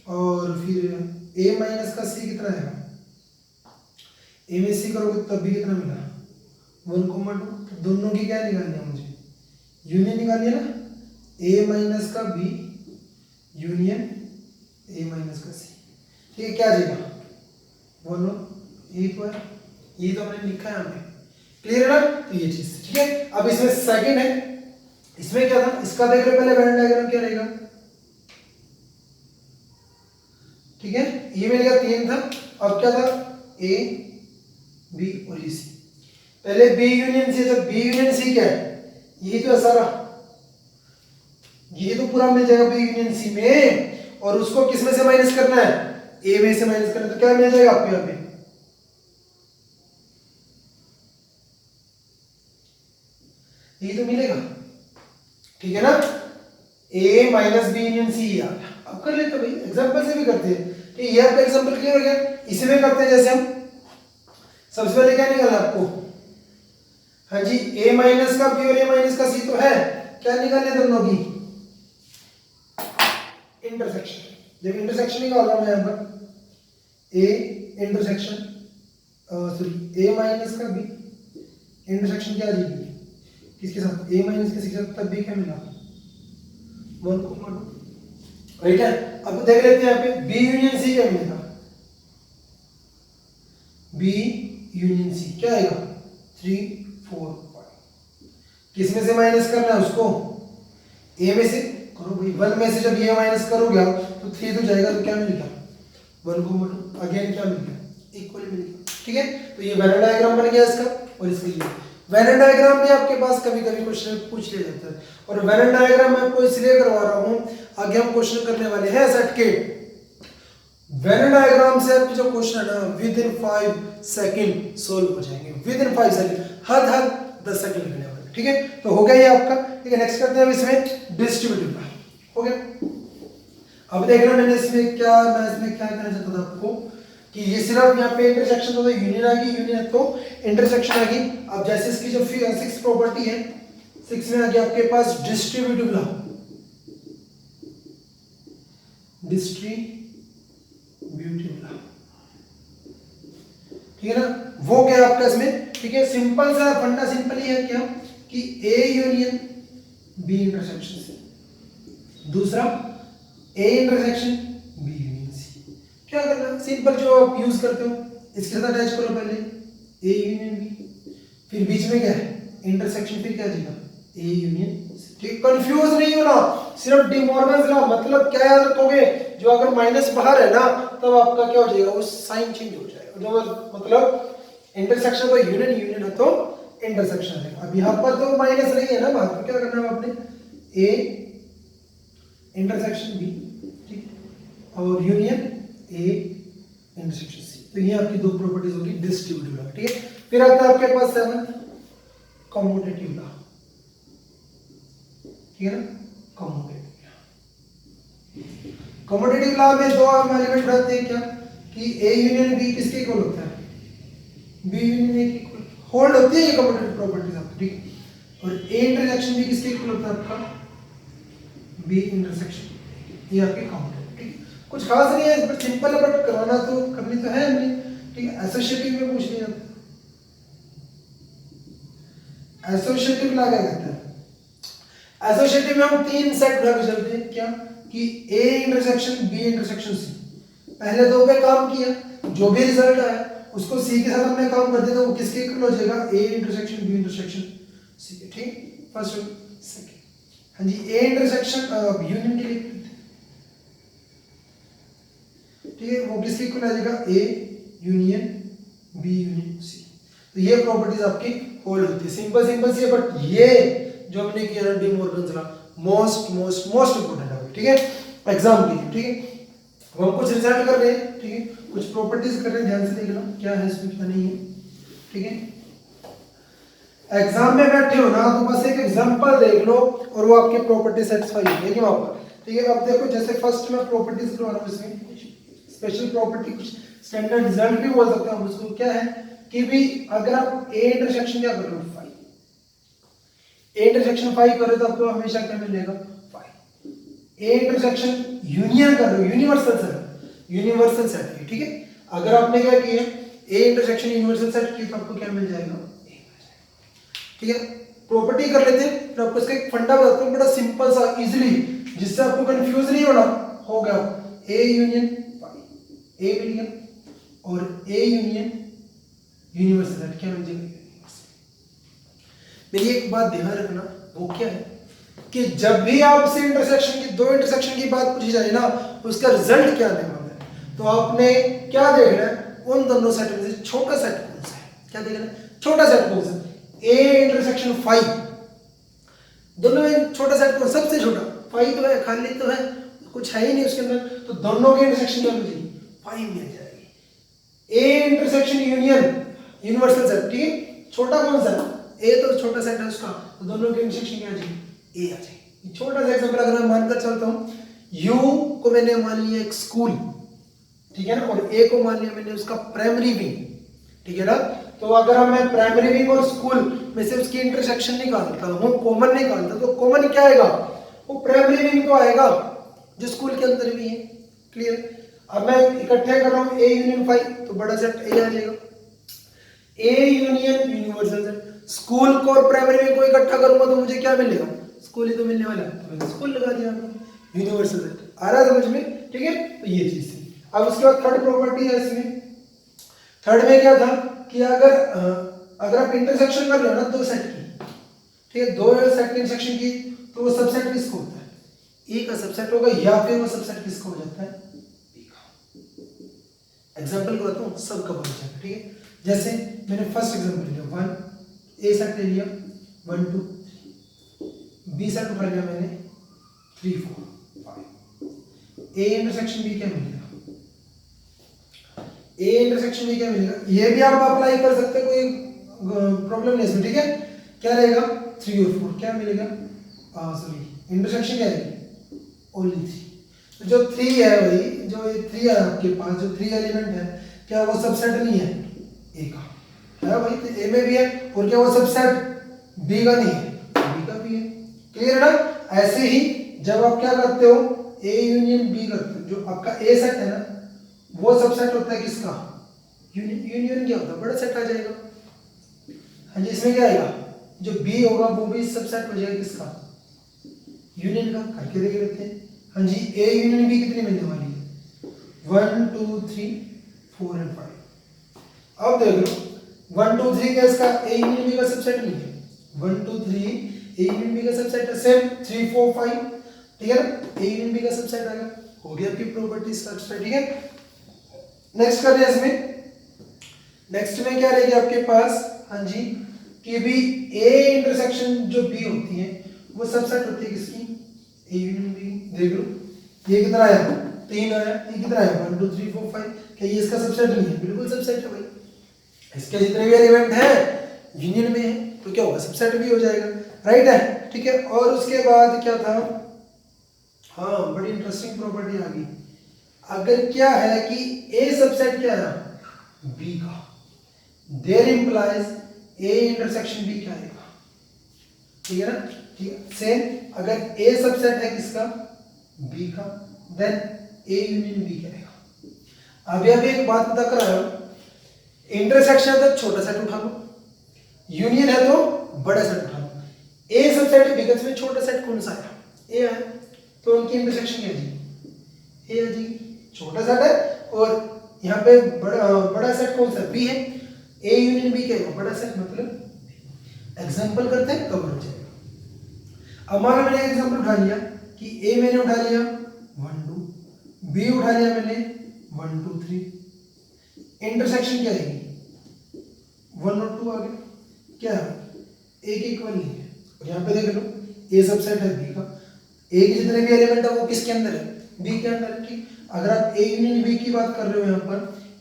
और फिर ए माइनस का सी कितना है, ए में सी करोगे तब भी कितना मिला 1,2। दोनों की क्या निकालनी है मुझे, यूनियन निकालनी है ना, ए माइनस का बी यूनियन ए माइनस का सी, ठीक है। क्या आ जाएगा, बोलो यही तो है, यही तो हमने लिखा है यहाँ पे, क्लियर है ना। तो ये चीज ठीक है। अब इसमें सेकंड है, इसमें क्या था, इसका देख रहे पहले वेन डायग्राम क्या रहेगा, ठीक है। ये मिल गया 3 था, अब क्या था, ए बी और ये सी। पहले बी यूनियन सी, तो बी यूनियन सी क्या है, यही तो है सारा, ये तो पूरा मिल जाएगा बी यूनियन सी में। और उसको किस में से माइनस करना है, ए में से माइनस करना है, तो क्या मिल जाएगा आपको यहाँ पे, ये तो मिलेगा, ठीक है ना। ए माइनस बी यूनियन सी यार, अब कर लेते भाई, एग्जांपल से भी करते हैं, ठीक है। ये आपका एग्जांपल क्लियर हो गया। इसी में करते हैं, जैसे हम सबसे पहले क्या निकालना आपको, हाँ जी ए माइनस का बी और ए माइनस का सी तो है, क्या निकालने दोनों की, इंटरसेक्शन। जब इंटरसेक्शन निकाल रहा हूं मैं यहाँ पर, A intersection sorry A minus का बी इंटरसेक्शन क्या आ जाएगी किसके साथ, ए माइनस किसके साथ, तब भी क्या मिला 1, राइट है। अब देख लेते हैं यहाँ पे बी यूनियन सी क्या मिलेगा, बी यूनियन सी क्या आएगा 3, 4, 5। किस में से माइनस करना है उसको, ए में से करो भाई, 1 में से जब ये माइनस करोगे आप तो 3 तो जाएगा, तो क्या मिलेगा 1, अगेन क्या मिल गया, इक्वल मिल गया, ठीक है। तो ये वेन डायग्राम बन गया इसका, और इसका ये वेन डायग्राम भी आपके पास कभी कभी क्वेश्चन पूछ लिया जाता है, और वेन डायग्राम मैं आपको इसलिए करवा रहा हूँ, आगे हम क्वेश्चन करने वाले हैं सेट के। वेन डायग्राम से आपके जो क्वेश्चन है ना विद इन 5 सेकंड सोल्व हो जाएंगे, विद इन 5 सेकंड, हद 10 सेकंड लगने वाले, ठीक है। तो हो गया ये आपका, ठीक है। नेक्स्ट करते हैं इसमें डिस्ट्रीब्यूटिव का, हो गया। अब देखना मैं इसमें क्या कहना चाहता था आपको कि ये सिर्फ यहाँ पे इंटरसेक्शन तो यूनियन आ गई, यूनियन तो इंटरसेक्शन आ गई। अब जैसे इसकी जो 6 प्रॉपर्टी है, 6 में आ गया आपके पास डिस्ट्रीब्यूटिव लॉ, डिस्ट्रीब्यूटिव लॉ, ठीक है ना। वो क्या आपका इसमें, ठीक है, सिंपल सा फंडा सिंपल ही है क्या कि ए यूनियन बी इंटरसेक्शन से, दूसरा A intersection B union C. क्या करना, सिंपल जो आप यूज करते हो इसके साथ अटैच करो, पहले ए यूनियन बी, फिर बीच में क्या है इंटरसेक्शन, फिर क्या आ जाएगा ए यूनियन सी, ठीक। कंफ्यूज नहीं होना, सिर्फ डी मॉर्गन्स लॉ, मतलब क्या याद रखोगे, जो अगर माइनस बाहर है ना तब आपका क्या हो जाएगा, वो साइन चेंज हो जाएगा, जो मतलब इंटरसेक्शन तो यूनियन, यूनियन है तो इंटरसेक्शन है। अब यहाँ पर तो माइनस नहीं है ना बात, तो क्या करना है आपने ए इंटरसेक्शन बी, ठीक, और यूनियन ए इंटरसेक्शन सी। तो ये आपकी दो प्रॉपर्टीज होगी डिस्ट्रीब्यूटिव लॉ, ठीक है। फिर आता है आपके पास 7 कम्यूटेटिव लॉ, ठीक है ना। कम्यूटेटिव लॉ में दो एलिमेंट रहते हैं क्या कि ए यूनियन बी किसके इक्वल होता है, बी यूनियन ए के इक्वल होल्ड होती है ये कम्यूटेटिव प्रॉपर्टीज आपकी, ठीक है। और ए इंटरसेक्शन बी किसके इक्वल होता है आपका, बी इंटरसेक्शन, ये आपके कम्यूटेटिव, ठीक। कुछ खास नहीं है, बट सिंपल है, बट कराना तो करनी तो है हमने, ठीक है। एसोसिएटिव में पूछ लिया, एसोसिएटिव लॉ क्या कहता है, एसोसिएटिव में हम 3 सेट बना के चलते हैं क्या कि A intersection B intersection C, पहले दो पे काम किया, जो भी रिजल्ट आया उसको सी के साथ हमने काम कर दिया, तो वो किसके इक्वल हो जाएगा, A intersection B intersection C के, ठीक। फर्स्ट और सेकंड, हाँ जी, ए इंटरसेक्शन यूनियन के लिए, ठीक है, वो किसके इक्वल आ जाएगा, A union B union C. तो ये प्रॉपर्टीज आपकी होल्ड होती है, सिंपल सिंपल सी है, बट ये जो हमने किया ना D Morgan's law most important है, ठीक है, एग्जाम के लिए, ठीक है। हम कुछ रिजल्ट कर रहे हैं, ठीक है, कुछ प्रॉपर्टीज कर रहे हैं, ध्यान से देखना क्या है इसमें क्या नहीं है, ठीक है। एग्जाम में बैठे हो ना तो बस एक एग्जांपल देख लो और वो आपके प्रॉपर्टी सेटिस्फाई हो जाएगी वहां पर, ठीक है। अब देखो जैसे फर्स्ट में प्रॉपर्टीज करवा रहा हूं, इसमें स्पेशल प्रॉपर्टी, कुछ स्टैंडर्ड रिजल्ट भी बोल सकते हैं हम उसको, क्या है कि भी अगर आप ए इंटरसेक्शन क्या कर रहे हो 5, ए इंटरसेक्शन 5 कर रहे हो तो आपको हमेशा क्या मिलेगा 5। ए इंटरसेक्शन यूनियन कर रहे हो, यूनिवर्सल सेट, ठीक है। अगर आपने क्या किया ए इंटरसेक्शन यूनिवर्सल सेट की तो आपको क्या मिल जाएगा, ठीक है। प्रॉपर्टी कर लेते हैं, फिर आपको इसका एक फंडा बताता हूं बड़ा सिंपल सा इजीली, जिससे आपको कंफ्यूज नहीं होना होगा। ए यूनियन ए मिल गया और ए यूनियन यूनिवर्सल सेट क्या मिल जाएगा, मेरी एक बात ध्यान रखना, वो क्या है कि जब भी आपसे इंटरसेक्शन की, दो इंटरसेक्शन की बात पूछी जाए ना, उसका रिजल्ट क्या आने वाला है, तो आपने क्या देखना है, उन दोनों सेट में से छोटा सेट कौन सा है, क्या देखना है, छोटा सेट कौन सा, ए इंटरसेक्शन 5, दोनों में छोटा सेट कौन, सबसे छोटा 5 तो है, खाली तो है, कुछ है ही नहीं उसके अंदर, तो दोनों की इंटरसेक्शन क्या मिल जाएगी, 5 मिल जाएगी। ए इंटरसेक्शन यूनियन यूनिवर्सल सेट, ठीक है, छोटा कौन सा है, ए तो छोटा सेट है उसका, तो दोनों की इंटरसेक्शन क्या आ जाएगी, ए आ जाएगी। छोटा सा एग्जांपल अगर मैं मानकर चलता हूं, यू को मैंने मान लिया एक स्कूल, ठीक है ना, और ए को मान लिया मैंने उसका प्राइमरी विंग, ठीक है ना। तो अगर मैं प्राइमरी विंग और स्कूल में से उसकी इंटरसेक्शन निकालता हूं, कॉमन निकालता, तो कॉमन क्या आएगा, वो प्राइमरी विंग तो आएगा जो स्कूल के अंदर भी है, क्लियर। अब मैं इकट्ठे कर रहा हूँ ए यूनियन फाई, तो बड़ा सेट ए आ जाएगा। A union universal set, school को और प्राइमरी में कोई इकट्ठा करूंगा तो मुझे क्या मिलेगा, स्कूल ही तो मिलने वाला है, तो मैंने स्कूल लगा दिया यूनिवर्सल सेट। आ रहा है समझ में, ठीक है। तो ये चीज थी। अब उसके बाद थर्ड प्रॉपर्टी है इसमें, थर्ड में क्या था कि अगर आप इंटरसेक्शन कर रहे हो ना दो सेट की, ठीक है, दो सेट की इंटरसेक्शन की, तो वो सबसेट किसको होता है, ए का सबसेट होगा, या फिर वो सबसेट किसका हो जाता है, बी का। एग्जांपल बताता हूँ, सबका पता चलेगा, ठीक है। जैसे मैंने फर्स्ट एग्जांपल लिया, 1 ए सेट ले लिया, 1 2, बी सेट उठा लिया मैंने 3 4 5, ए इंटरसेक्शन बी क्या मिलेगा, ए इंटरसेक्शन बी क्या मिलेगा, ये भी आप अप्लाई कर सकते, कोई प्रॉब्लम नहीं इसमें, ठीक है। क्या रहेगा 3 और 4 क्या मिलेगा, सॉरी इंटरसेक्शन क्या है, ओनली 3। तो जो 3 है वही, जो ये 3 है आपके पास, जो 3 एलिमेंट है, क्या वो सबसेट नहीं है ए का, है वही, तो ए में भी है, और क्या वो सबसेट बी का नहीं है, बी का भी है। क्लियर है ना। ऐसे ही जब आप क्या करते हो, ए यूनियन बी करते हो, जो आपका ए सेट है ना, वो सबसेट होता है किसका, यूनियन क्या होता है, बड़ा सेट आ जाएगा। हाँ जी, इसमें क्या आएगा, जो बी होगा वो भी सबसेट हो जाएगा किसका, यूनियन का। करके देख लेते हैं। हाँ जी, ए यूनियन बी कितनी मिलने वाली है, 1 2 3 4 और 5। अब देख लो 1 2 3 क्या इसका ए यूनियन बी का सबसेट नहीं है, 1 2 3 ए यूनियन बी का सबसेट है, सेम 3 4 5, ठीक है ना, ए यूनियन बी का सबसेट आ गया, हो गया आपकी प्रॉपर्टी सेट, ठीक है। नेक्स्ट कर रहे हैं इसमें, नेक्स्ट में क्या रहेगी आपके पास, हाँ जी, कि भी ए इंटरसेक्शन जो बी होती है वो सबसेट होती है किसकी, ए यूनियन बी। देख लो ये कितना आया, 3 आया, ये कितना आया 1 2 3 4 5, क्या ये इसका सबसेट नहीं है, बिल्कुल सबसेट है भाई, इसके जितने भी एलिमेंट हैं यूनियन में है, तो क्या होगा, सबसेट भी हो जाएगा, राइट है, ठीक है। और उसके बाद क्या था, हाँ बड़ी इंटरेस्टिंग प्रॉपर्टी आ गई, अगर क्या है कि ए सबसेट क्या है बी का, there implies A intersection B क्या आएगा, ठीक है ना, ठीक है। सेम अगर ए सबसेट है किसका, बी का, देन ए यूनियन बी क्या आएगा। अभी एक बात पता कर रहा हूं, इंटरसेक्शन है तो छोटा सेट उठा लो, यूनियन है तो बड़ा सेट उठा लो। ए सबसेट बी का, छोटा सेट कौन सा आया, ए आया, तो उनकी इंटरसेक्शन क्या आएगी, ए आ जाएगी, छोटा सेट है, और यहाँ पे बड़ा सेट कौन सा, बी है, ए यूनियन बी क्या है, बड़ा सेट, मतलब एग्जांपल करते हैं कवर हो जाएगा। अब मान लो मैंने एग्जांपल उठा लिया कि ए मैंने उठा लिया 1 2, बी उठा लिया मैंने 1 2 3, इंटरसेक्शन क्या आएगी 1 और 2 आ गए, क्या है ए के इक्वल नहीं है, और यहाँ पे देख लो ए सबसेट है बी का, ए के जितने भी एलिमेंट है वो किसके अंदर है, बी के अंदर है, ठीक। अगर आप ए यूनियन बी की बात कर रहे हो, यहाँ पर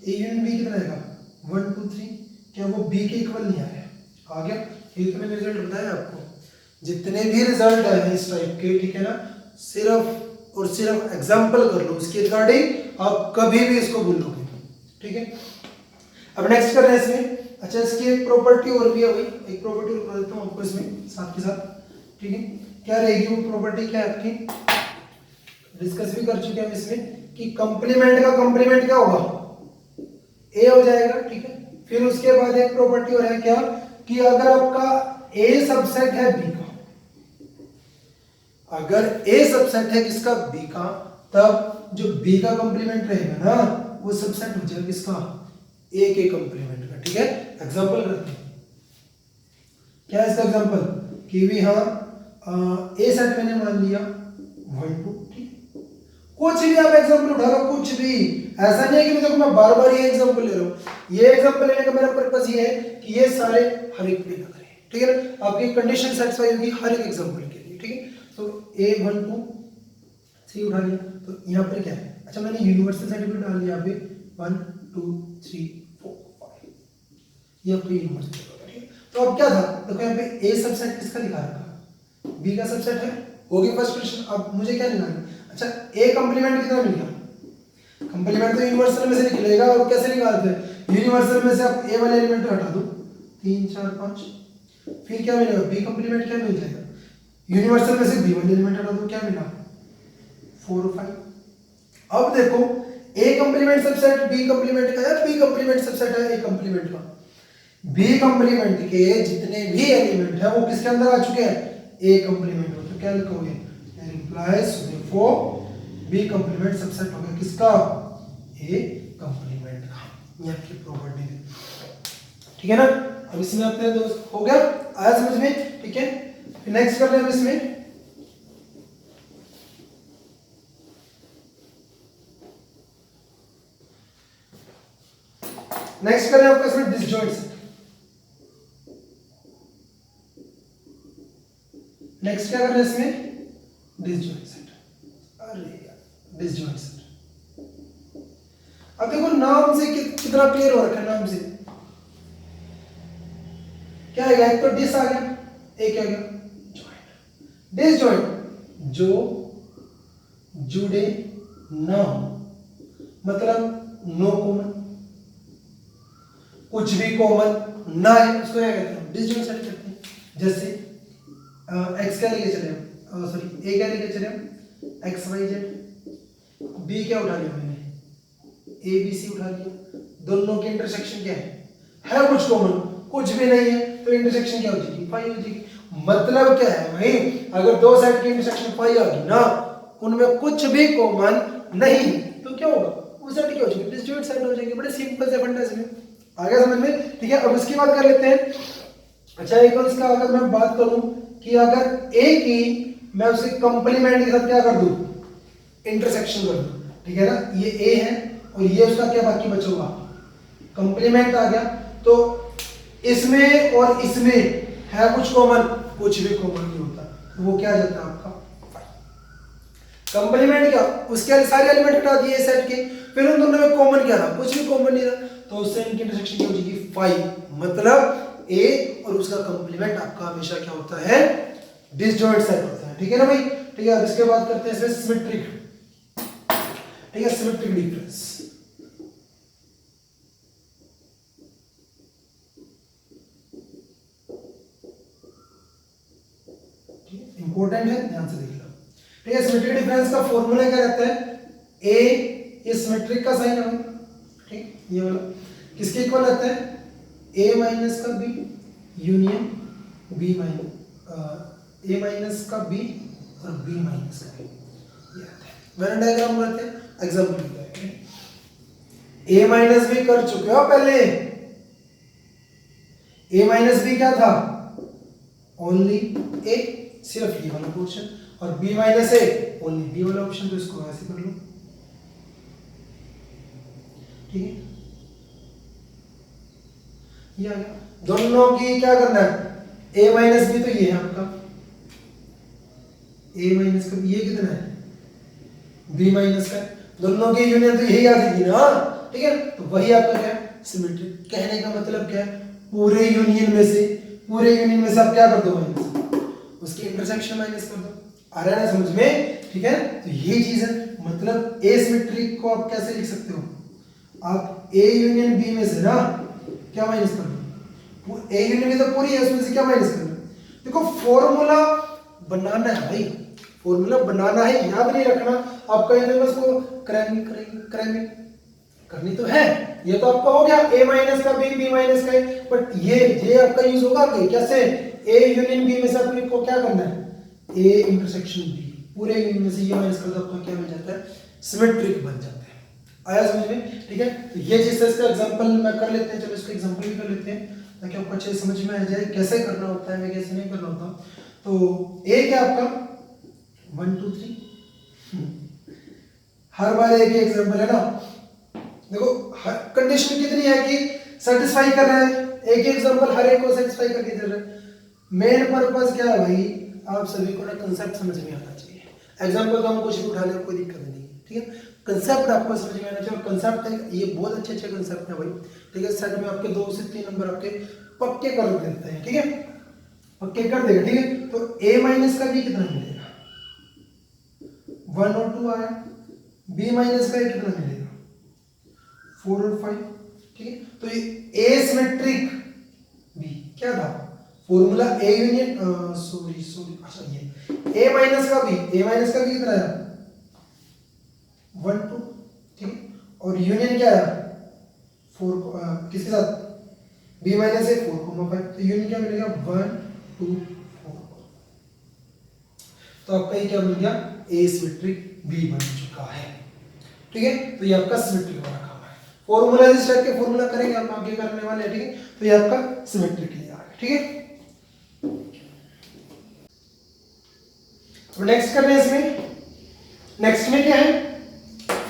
ए यूनियन बी कितना आएगा 1 2 3, क्या वो बी के इक्वल नहीं आया, आ गया। ये तो मैंने रिजल्ट बताया आपको, जितने भी रिजल्ट आए हैं इस टाइप के, ठीक है ना, सिर्फ और सिर्फ एग्जांपल कर लो उसके रिगार्डिंग, आप कभी भी इसको भूलोगे, ठीक है। अब नेक्स्ट कर रहे हैं इसमें, अच्छा इसकी एक प्रॉपर्टी और भी है भाई, एक प्रॉपर्टी और बता देता हूँ आपको इसमें साथ के साथ, ठीक है। क्या रहेगी वो प्रॉपर्टी, क्या है आपकी, डिस्कस भी कर चुके हैं हम इसमें, कि कंप्लीमेंट का कंप्लीमेंट क्या होगा, ए हो जाएगा, ठीक है। फिर उसके बाद एक प्रॉपर्टी और है क्या, कि अगर आपका ए सबसेट है बी का, अगर ए सबसेट है किसका, बी का, तब जो बी का कंप्लीमेंट रहेगा ना वो सबसेट हो जाएगा किसका, ए के कंप्लीमेंट का, ठीक है। एग्जांपल करते हैं, क्या है इसका एग्जांपल, कि भी हाँ ए सेट मैंने मान लिया 1 2, ठीक, कुछ भी आप एग्जांपल उठा लो, कुछ भी, ऐसा नहीं है कि देखो मैं बार बार ये एग्जांपल ले रहा हूं, ये एग्जांपल लेने का मेरा पर्पस ये है कि ये सारे हर एक पे लग रहे हैं, ठीक है ना, आपकी कंडीशन सेटिस्फाई होगी हर एक एग्जांपल के लिए, ठीक है। तो ए 1 2 3 उठा लिया, तो यहाँ पर क्या है, अच्छा मैंने यूनिवर्सल सेट भी डाल दिया, यहाँ पे 1 2 3 4 5, ये आपका यूनिवर्सल सेट होगा, ठीक है। तो अब क्या था, देखो यहाँ पे ए सबसेट किसका दिखा रखा, बी का सबसेट है, हो गया फर्स्ट क्वेश्चन। अब मुझे क्या निकालना, अच्छा ए कंप्लीमेंट कितना मिल गया, कंप्लीमेंट तो यूनिवर्सल में से निकलेगा, और कैसे निकालते हैं, यूनिवर्सल में से आप ए वाले एलिमेंट को हटा दो, 3 4 5, फिर क्या मिलेगा, बी कंप्लीमेंट क्या मिल जाएगा, यूनिवर्सल में से बी वाले एलिमेंट हटा दो, क्या मिला 4 और 5। अब देखो ए कंप्लीमेंट सबसेट बी कंप्लीमेंट का है, बी कंप्लीमेंट सबसेट है ए कंप्लीमेंट का। बी कंप्लीमेंट के जितने भी एलिमेंट है वो किसके अंदर आ चुके हैं, ए कंप्लीमेंट में। तो क्या लिखोगे, implies therefore B complement subset हो गया किसका, ए कंप्लीमेंट का। ये आपकी प्रॉपर्टी है, ठीक है ना। अब इसमें आते हैं दोस्त, हो गया, आया समझ में, ठीक है। नेक्स्ट कर रहे हैं इसमें, नेक्स्ट कर रहे हैं आपका इसमें डिसजॉइंट सेट। नेक्स्ट क्या कर रहे हैं इसमें, डिसजॉइंट सेट। अरे यार डिसजॉइंट सेट, अब देखो नाम से कितना क्लियर हो रखा है, नाम से क्या आएगा, एक तो डिस आ गया, एक क्या गया जॉइंट। डिसजॉइंट जो जुड़े ना हो, मतलब नो कॉमन, कुछ भी कॉमन ना है, उसको क्या कहते हैं, डिसजॉइंट सेट कहते हैं। जैसे एक्स क्या लेके चले हम, सॉरी ए क्या लेके चले हम, एक्स वाई जेड, बी क्या उठा लिया मैंने, ए बी सी उठा लिया, दोनों के इंटरसेक्शन क्या है कुछ कॉमन, कुछ भी नहीं है, तो इंटरसेक्शन क्या हो जाएगी, फाई हो जाएगी। मतलब क्या है भाई, अगर दो साइड की इंटरसेक्शन फाई आ गई ना, उनमें कुछ भी कॉमन नहीं, तो क्या होगा, वो साइड क्या हो जाएगी, डिसजॉइंट साइड हो जाएगी। बड़े सिंपल से फंडा इसमें, आ गया समझ में, ठीक है। अब इसकी बात कर लेते हैं। अच्छा एक और इसका अगर मैं बात करूं कि अगर ए की मैं उसे कंप्लीमेंट के साथ क्या कर दूं, इंटरसेक्शन कर दूं, ठीक है ना। ये ए है और ये उसका क्या बाकी बचा हुआ, कंप्लीमेंट आ गया, तो इसमें और इसमें है कुछ कॉमन, कुछ भी कॉमन नहीं होता, तो वो क्या आ जाता है आपका कंप्लीमेंट। क्या उसके सारे एलिमेंट हटा दिए सेट के, फिर उन दोनों में कॉमन क्या था, कुछ भी कॉमन नहीं था, तो उससे इनकी इंटरसेक्शन क्या हो जाएगी, फाइव। मतलब ए और उसका कंप्लीमेंट आपका हमेशा क्या होता है, डिसजॉइंट सेट होता है, ठीक है ना भाई, ठीक है। अब इसके बाद करते हैं इसमें सिमेट्रिक, ठीक है, सिमेट्रिक डिफरेंस। इंपॉर्टेंट है, ध्यान से देखिएगा, ठीक है। सिमेट्रिक डिफरेंस का फॉर्मूला क्या रहता है, ए ये सिमेट्रिक का साइन है, ठीक, ये वाला किसके इक्वल रहता है, ए माइनस का बी यूनियन बी माइनस, ए माइनस का बी और बी माइनस का बी, ये आता है। मैंने डायग्राम बनाते हैं, एग्जांपल लिखते हैं। ए माइनस बी कर चुके हो पहले, ए माइनस बी क्या था, ओनली ए, सिर्फ ये वाला पोर्शन, और B minus A only B वाला ऑप्शन, तो इसको ऐसे कर लो, ठीक है। ये आ गया, दोनों की क्या करना है, ए माइनस बी तो ये है आपका, ए माइनस का ये कितना है, बी माइनस का, दोनों की यूनियन तो यही आ जाएगी ना, ठीक है। तो वही आपका क्या है, सिमेट्रिक। कहने का मतलब क्या है, पूरे यूनियन में से आप क्या कर दो, माइनस, उसकी इंटरसेक्शन माइनस कर दो। आ रहा है ना समझ में, ठीक है। तो ये चीज है, मतलब ए सिमेट्रिक को आप कैसे लिख सकते हो, आप ए यूनियन बी में से ना क्या माइनस कर दो, ए यूनियन बी तो पूरी है, उसमें से क्या माइनस कर दो। देखो फॉर्मूला बनाना है भाई, फॉर्मूला बनाना है, याद नहीं रखना। आप कहेंगे बस को क्रैमिंग करनी तो है, ये तो आपका हो गया, ए माइनस का बी बी माइनस का, बट ये आपका यूज होगा कि कैसे, ए यूनियन बी में से आपको क्या करना है, ए इंटरसेक्शन बी, पूरे यूनियन में से ये माइनस कर दो, आपका क्या बन जाता है, सिमेट्रिक बन जाता है। आया समझ में, ठीक है। तो ये चीज इसका एग्जांपल मैं कर लेते हैं, चलो इसका एग्जांपल भी कर लेते हैं ताकि आपको अच्छे से समझ में आ जाए कैसे करना होता है, मैं कैसे नहीं करना होता। तो ए क्या आपका 1 2 3, हर बार एक ही एग्जांपल है ना। देखो कंडीशन कितनी है कि सेटिस्फाई कर रहा है, एक ही एग्जांपल हर एक को सेटिस्फाई करके दे रहा है। मेन पर्पस क्या है भाई, आप सभी को ना कंसेप्ट समझ में आना चाहिए। एग्जांपल तो हम कुछ भी उठा ले, कोई दिक्कत नहीं, ठीक है। कंसेप्ट आपको समझ में आना चाहिए, और कंसेप्ट है ये बहुत अच्छे कंसेप्ट है भाई, ठीक है। सेट में आपके 2 से 3 नंबर आपके पक्के कर देते हैं, ठीक है, पक्के कर देगा, ठीक है। तो a माइनस का भी कितना मिलेगा, 1 और 2 आया, b माइनस का कितना मिलेगा, 4 और 5, ठीक है। तो ये ए सिमेट्रिक बी क्या था, फॉर्मूला ए यूनियन सॉरी अच्छा ये ए माइनस का भी कितना है 1 2, ठीक है। और यूनियन क्या है 4 किसके साथ b माइनस ए 4,5, तो यूनियन क्या मिलेगा 1 2 4। तो आपका ये क्या मिल गया ए सिमेट्रिक बी बन चुका है। ठीक है, तो ये आपका सिमेट्रिक वाला काम है। फॉर्मूला इस टाइप के फॉर्मूला करेंगे हम आगे करने वाले हैं। ठीक है, तो ये आपका सिमेट्रिक क्लियर आ गया। ठीक है, अब नेक्स्ट कर रहे हैं इसमें। नेक्स्ट में क्या है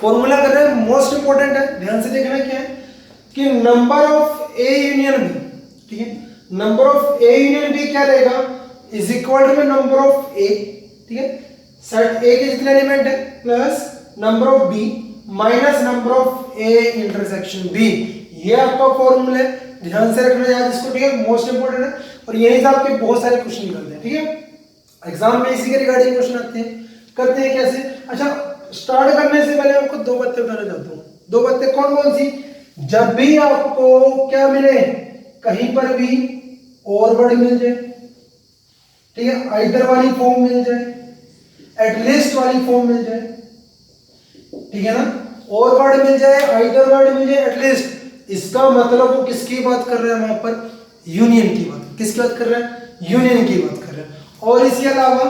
फॉर्मूला कर रहे हैं, मोस्ट इंपोर्टेंट है, ध्यान से देखना क्या है कि number of A union B. ठीक है, number of A union B क्या रहेगा is equal to number of A. ठीक है, सेट ए के जितने एलिमेंट है plus number of B minus number of A intersection B. ये आपका फॉर्मूला है, ध्यान से रखना याद इसको। ठीक है, मोस्ट इंपोर्टेंट है और यही से आपके बहुत सारे क्वेश्चन निकलते हैं। ठीक है, एग्जाम में इसी के रिगार्डिंग क्वेश्चन आते हैं। करते हैं कैसे, अच्छा स्टार्ट करने से पहले आपको दो बातें बताना चाहता हूँ। दो बातें कौन कौन सी, जब भी आपको क्या मिले कहीं पर भी और वर्ड मिल जाए, ठीक है, आइदर वाली फॉर्म मिल जाए, एटलीस्ट वाली फॉर्म मिल जाए, ठीक है ना, और वर्ड मिल जाए, आइदर वर्ड मिल जाए, एटलीस्ट, इसका मतलब वो किसकी बात कर रहे हैं वहां पर यूनियन की बात। किसकी बात कर रहे हैं यूनियन की बात कर रहे हैं। और इसके अलावा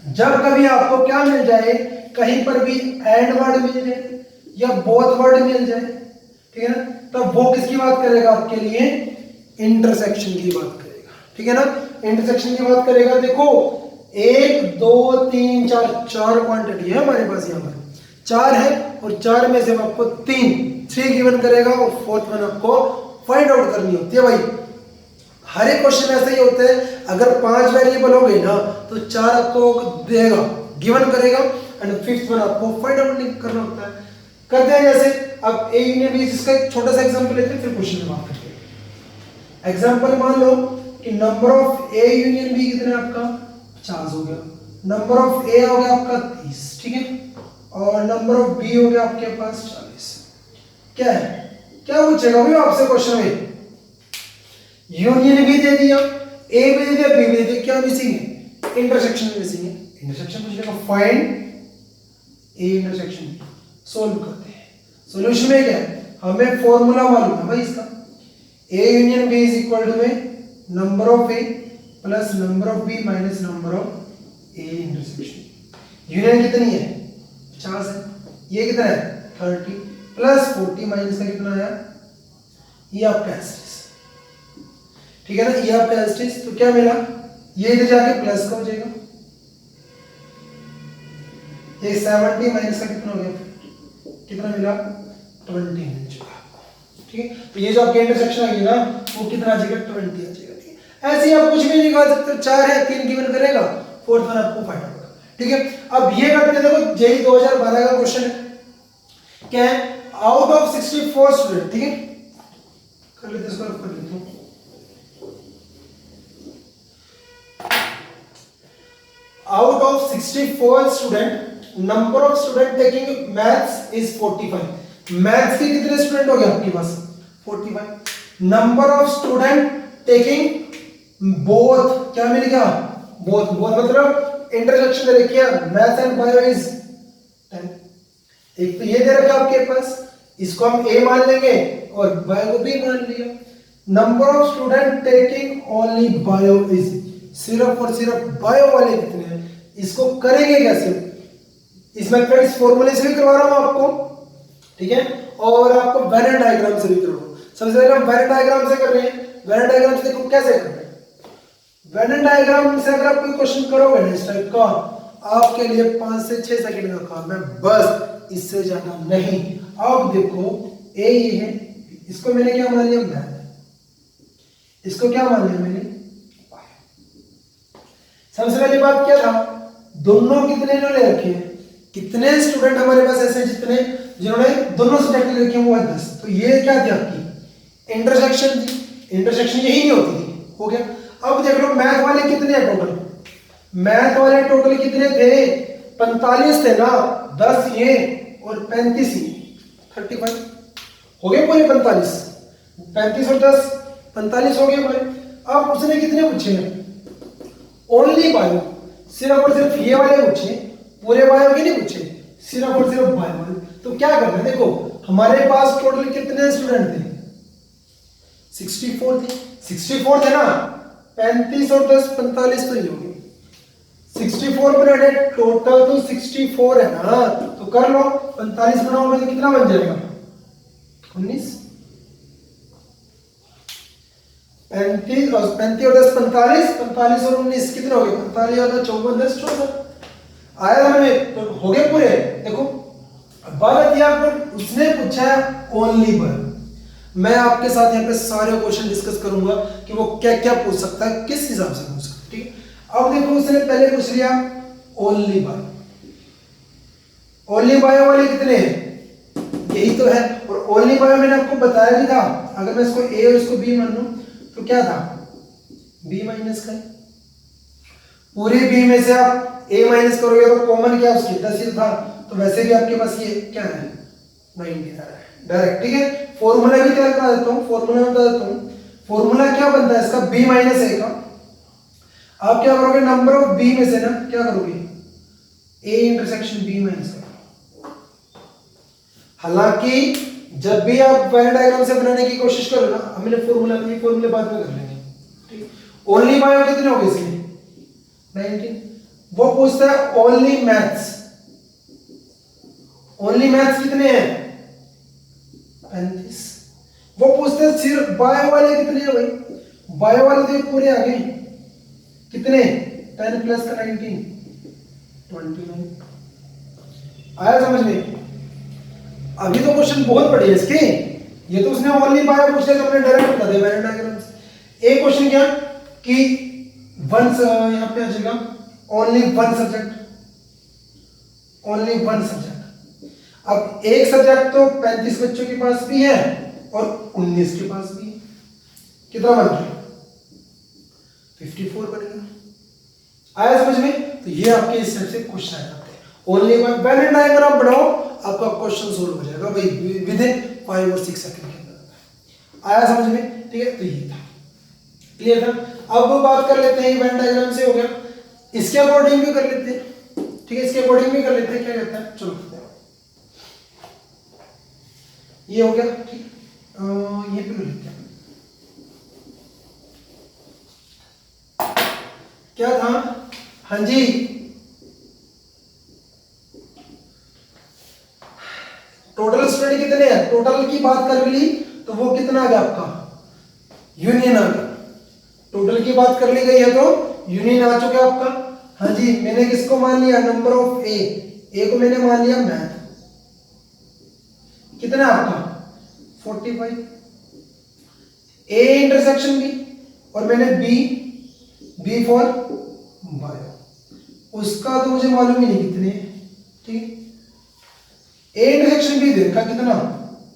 जब कभी आपको क्या मिल जाए कहीं पर भी एंड वर्ड मिल जाए या बोथ वर्ड मिल जाए, ठीक है ना, तब वो किसकी बात करेगा आपके लिए इंटरसेक्शन की बात करेगा। ठीक है ना, इंटरसेक्शन की बात करेगा। देखो 1 2 3 4 चार क्वांटिटी है हमारे पास, यहाँ पर 4 है और 4 में से आपको 3 गिवन करेगा और 4th वन आपको फाइंड आउट करनी होती है। भाई हर एक क्वेश्चन ऐसा ही होता है, अगर 5 वेरिएबल हो गए ना तो 4 आपको देगा गिवन करेगा एंड 5th वन आपको फाइंड आउट करना होता है। करते हैं जैसे अब ए यूनियन बी, इसका एक छोटा सा एग्जांपल लेते हैं फिर क्वेश्चन में बात करते हैं। एग्जांपल मान लो कि number of A union B कितना है आपका 50 हो गया, नंबर ऑफ ए हो गया आपका 30, ठीक है, और नंबर ऑफ बी हो गया आपके पास 40। क्या है, क्या पूछेगा भाई आपसे क्वेश्चन में, यूनियन भी दे दिया, ए भी दे दिया, बी भी दे दिया, क्या मिसिंग है इंटरसेक्शन मिसिंग है। इंटरसेक्शन पूछेगा, फाइंड ए इंटरसेक्शन। सोल्व करते हैं। सॉल्यूशन में क्या है, हमें फॉर्मूला मालूम है भाई इसका, A union B is equal to में number of A plus number of B minus number of A intersection. Union कितनी है 50 है, ये कितना है 30 प्लस 40 माइनस का कितना आया, ये आपका एस्टेस, ठीक है ना, ये आपका एस्टेस। तो क्या मिला, ये इधर जाके प्लस का हो जाएगा, ये 70 माइनस का कितना हो गया, कितना मिला 20 मिल चुका आपको। ठीक है, तो ये जो आपके इंटरसेक्शन आ गई ना वो कितना आ जाएगा 20 आ जाएगा। ठीक है, ऐसे ही आप कुछ भी निकाल सकते हो, 4 है 3 गिवन करेगा, 4th वन आपको फाइंड आउट करना है। ठीक है, अब ये करते हैं, देखो जेईई 2012 का क्वेश्चन है, क्या है, आउट ऑफ 64 स्टूडेंट, ठीक है, कर लेते इसको कर लेते हैं, out of 64 student number of student taking maths is 45। maths के कितने स्टूडेंट हो गए आपके पास 45। number of student taking both, क्या मिल गया both, both मतलब इंटरसेक्शन दे रखी है मैथ्स एंड बायो इज 10। एक तो ये दे रखा आपके पास, इसको हम a मान लेंगे और बायो को b मान लिया। Number of student taking only bio is, सिर्फ और सिर्फ बायो वाले कितने हैं, इसको करेंगे कैसे, इस मेथड इस फॉर्मूले से भी करवा रहा हूं आपको, ठीक है, और आपको वेन डायग्राम से भी करवा रहा हूं। सबसे पहले हम वेन डायग्राम से कर रहे हैं। वेन डायग्राम से देखो कैसे कर रहे हैं, वेन डायग्राम से अगर आप कोई क्वेश्चन करोगे ना इस टाइप का, आपके लिए 5 से 6 सेकंड का काम है बस, इससे ज्यादा नहीं। अब देखो ए ये है, इसको मैंने क्या मान लिया मैथ, इसको क्या मान लिया मैंने, सबसे पहली बात क्या था, दोनों कितने ले रखे हैं, कितने स्टूडेंट हमारे पास ऐसे जितने जिन्होंने दोनों सब्जेक्ट ले रखे हैं वो है 10। तो ये क्या थी आपकी इंटरसेक्शन थी, इंटरसेक्शन यही नहीं होती थी, हो गया। अब देख लो मैथ वाले कितने हैं टोटल, मैथ वाले टोटल कितने थे 45 थे ना, 10 ये और 35 ये 35 हो गए पूरे 45, 35 और 10 45 हो गए पूरे। अब उसने कितने पूछे हैं, ओनली बायो, सिर्फ और सिर्फ ये वाले पूछे, पूरे बायो के नहीं पूछे, सिर्फ और सिर्फ बायो वाले। तो क्या करना है, देखो हमारे पास टोटल कितने स्टूडेंट थे? 64 थे। 64 थे ना, 35 और 10 45 तो ही होगी। 64 पर टोटल तो 64 है ना, तो कर लो 45 बनाओगे तो कितना बन जाएगा? 19। 35 और 10 45, 45 और 19 कितने हो गए? 45 और 54 10 64 आया हमें, तो हो गए पूरे। देखो बात यहाँ पर उसने पूछा है ओनली वन। मैं आपके साथ यहाँ पे सारे क्वेश्चन डिस्कस करूंगा कि वो क्या क्या पूछ सकता है, किस हिसाब से पूछ सकता है, ठीक है। अब देखो उसने पहले पूछ लिया ओनली बाय। ओनली बाय वाले कितने हैं? यही तो है। और ओनली बाय मैंने आपको बताया भी था, अगर मैं इसको ए और इसको बी मान लूं तो क्या था? बी माइनस का। पूरे बी में से आप ए माइनस करोगे तो कॉमन क्या उसकी 10 ही था, तो वैसे भी आपके पास ये क्या है? 90 आ रहा है डायरेक्ट, ठीक है। फॉर्मूला भी तैयार करा देता हूं, फॉर्मूला में बता देता हूं। फॉर्मूला क्या बनता है इसका? b माइनस ए का। आप क्या करोगे? नंबर ऑफ b में से ना क्या करोगे? a इंटरसेक्शन b माइनस का। हालांकि जब भी आप वेन डायग्राम से बनाने की कोशिश करो ना, हमने फॉर्मूला में, फॉर्मूले बाद में कर लेंगे, ठीक। ओनली बायो कितने हो गए इसमें? 19। वो पूछता है ओनली मैथ्स। ओनली मैथ्स कितने हैं? 35। वो पूछते हैं सिर्फ बायो वाले कितने हैं भाई? बायो वाले तो पूरे आ गए कितने? 10 प्लस का 19 29। आया समझ में? अभी तो क्वेश्चन बहुत बड़े हैं इसके। ये तो उसने ओनली बायो पूछ लिया तो हमने डायरेक्ट बता दिया वेन डायग्राम से। एक क्वेश्चन क्या कि वंस यहां पे आ जाएगा only one subject. Only one subject. अब एक सब्जेक्ट तो 35 बच्चों के पास भी है और 19 के पास भी है। कितना बन गया? 54 बन गया। आया समझ में? तो ये आपके इस टाइप से क्वेश्चन आ जाते हैं। ओनली वेन डायग्राम बनाओ, आपका क्वेश्चन सोल्व हो जाएगा भाई विद इन 5 और 6 सेकंड के अंदर। आया समझ में? ठीक है, तो ये था, क्लियर था। अब वो बात कर लेते हैं, वेन डायग्राम से हो गया, इसके अकॉर्डिंग भी कर लेते हैं, ठीक है। इसके अकॉर्डिंग भी कर लेते हैं, क्या कहते हैं? चलो ये हो गया, ठीक। ये पे लिखते हैं क्या था? हाँ जी, टोटल स्टूडेंट कितने हैं? टोटल की बात कर ली तो वो कितना आ गया आपका? यूनियन आ गया। टोटल की बात कर ली गई है तो यूनियन आ चुका है आपका। हाँ जी, मैंने किसको मान लिया? नंबर ऑफ ए को मैंने मान लिया मैथ। कितना आपका? 45। ए इंटरसेक्शन बी और मैंने बी फॉर बायो। उसका तो मुझे मालूम ही नहीं कितने, ठीक। ए इंटरसेक्शन बी देखा कितना?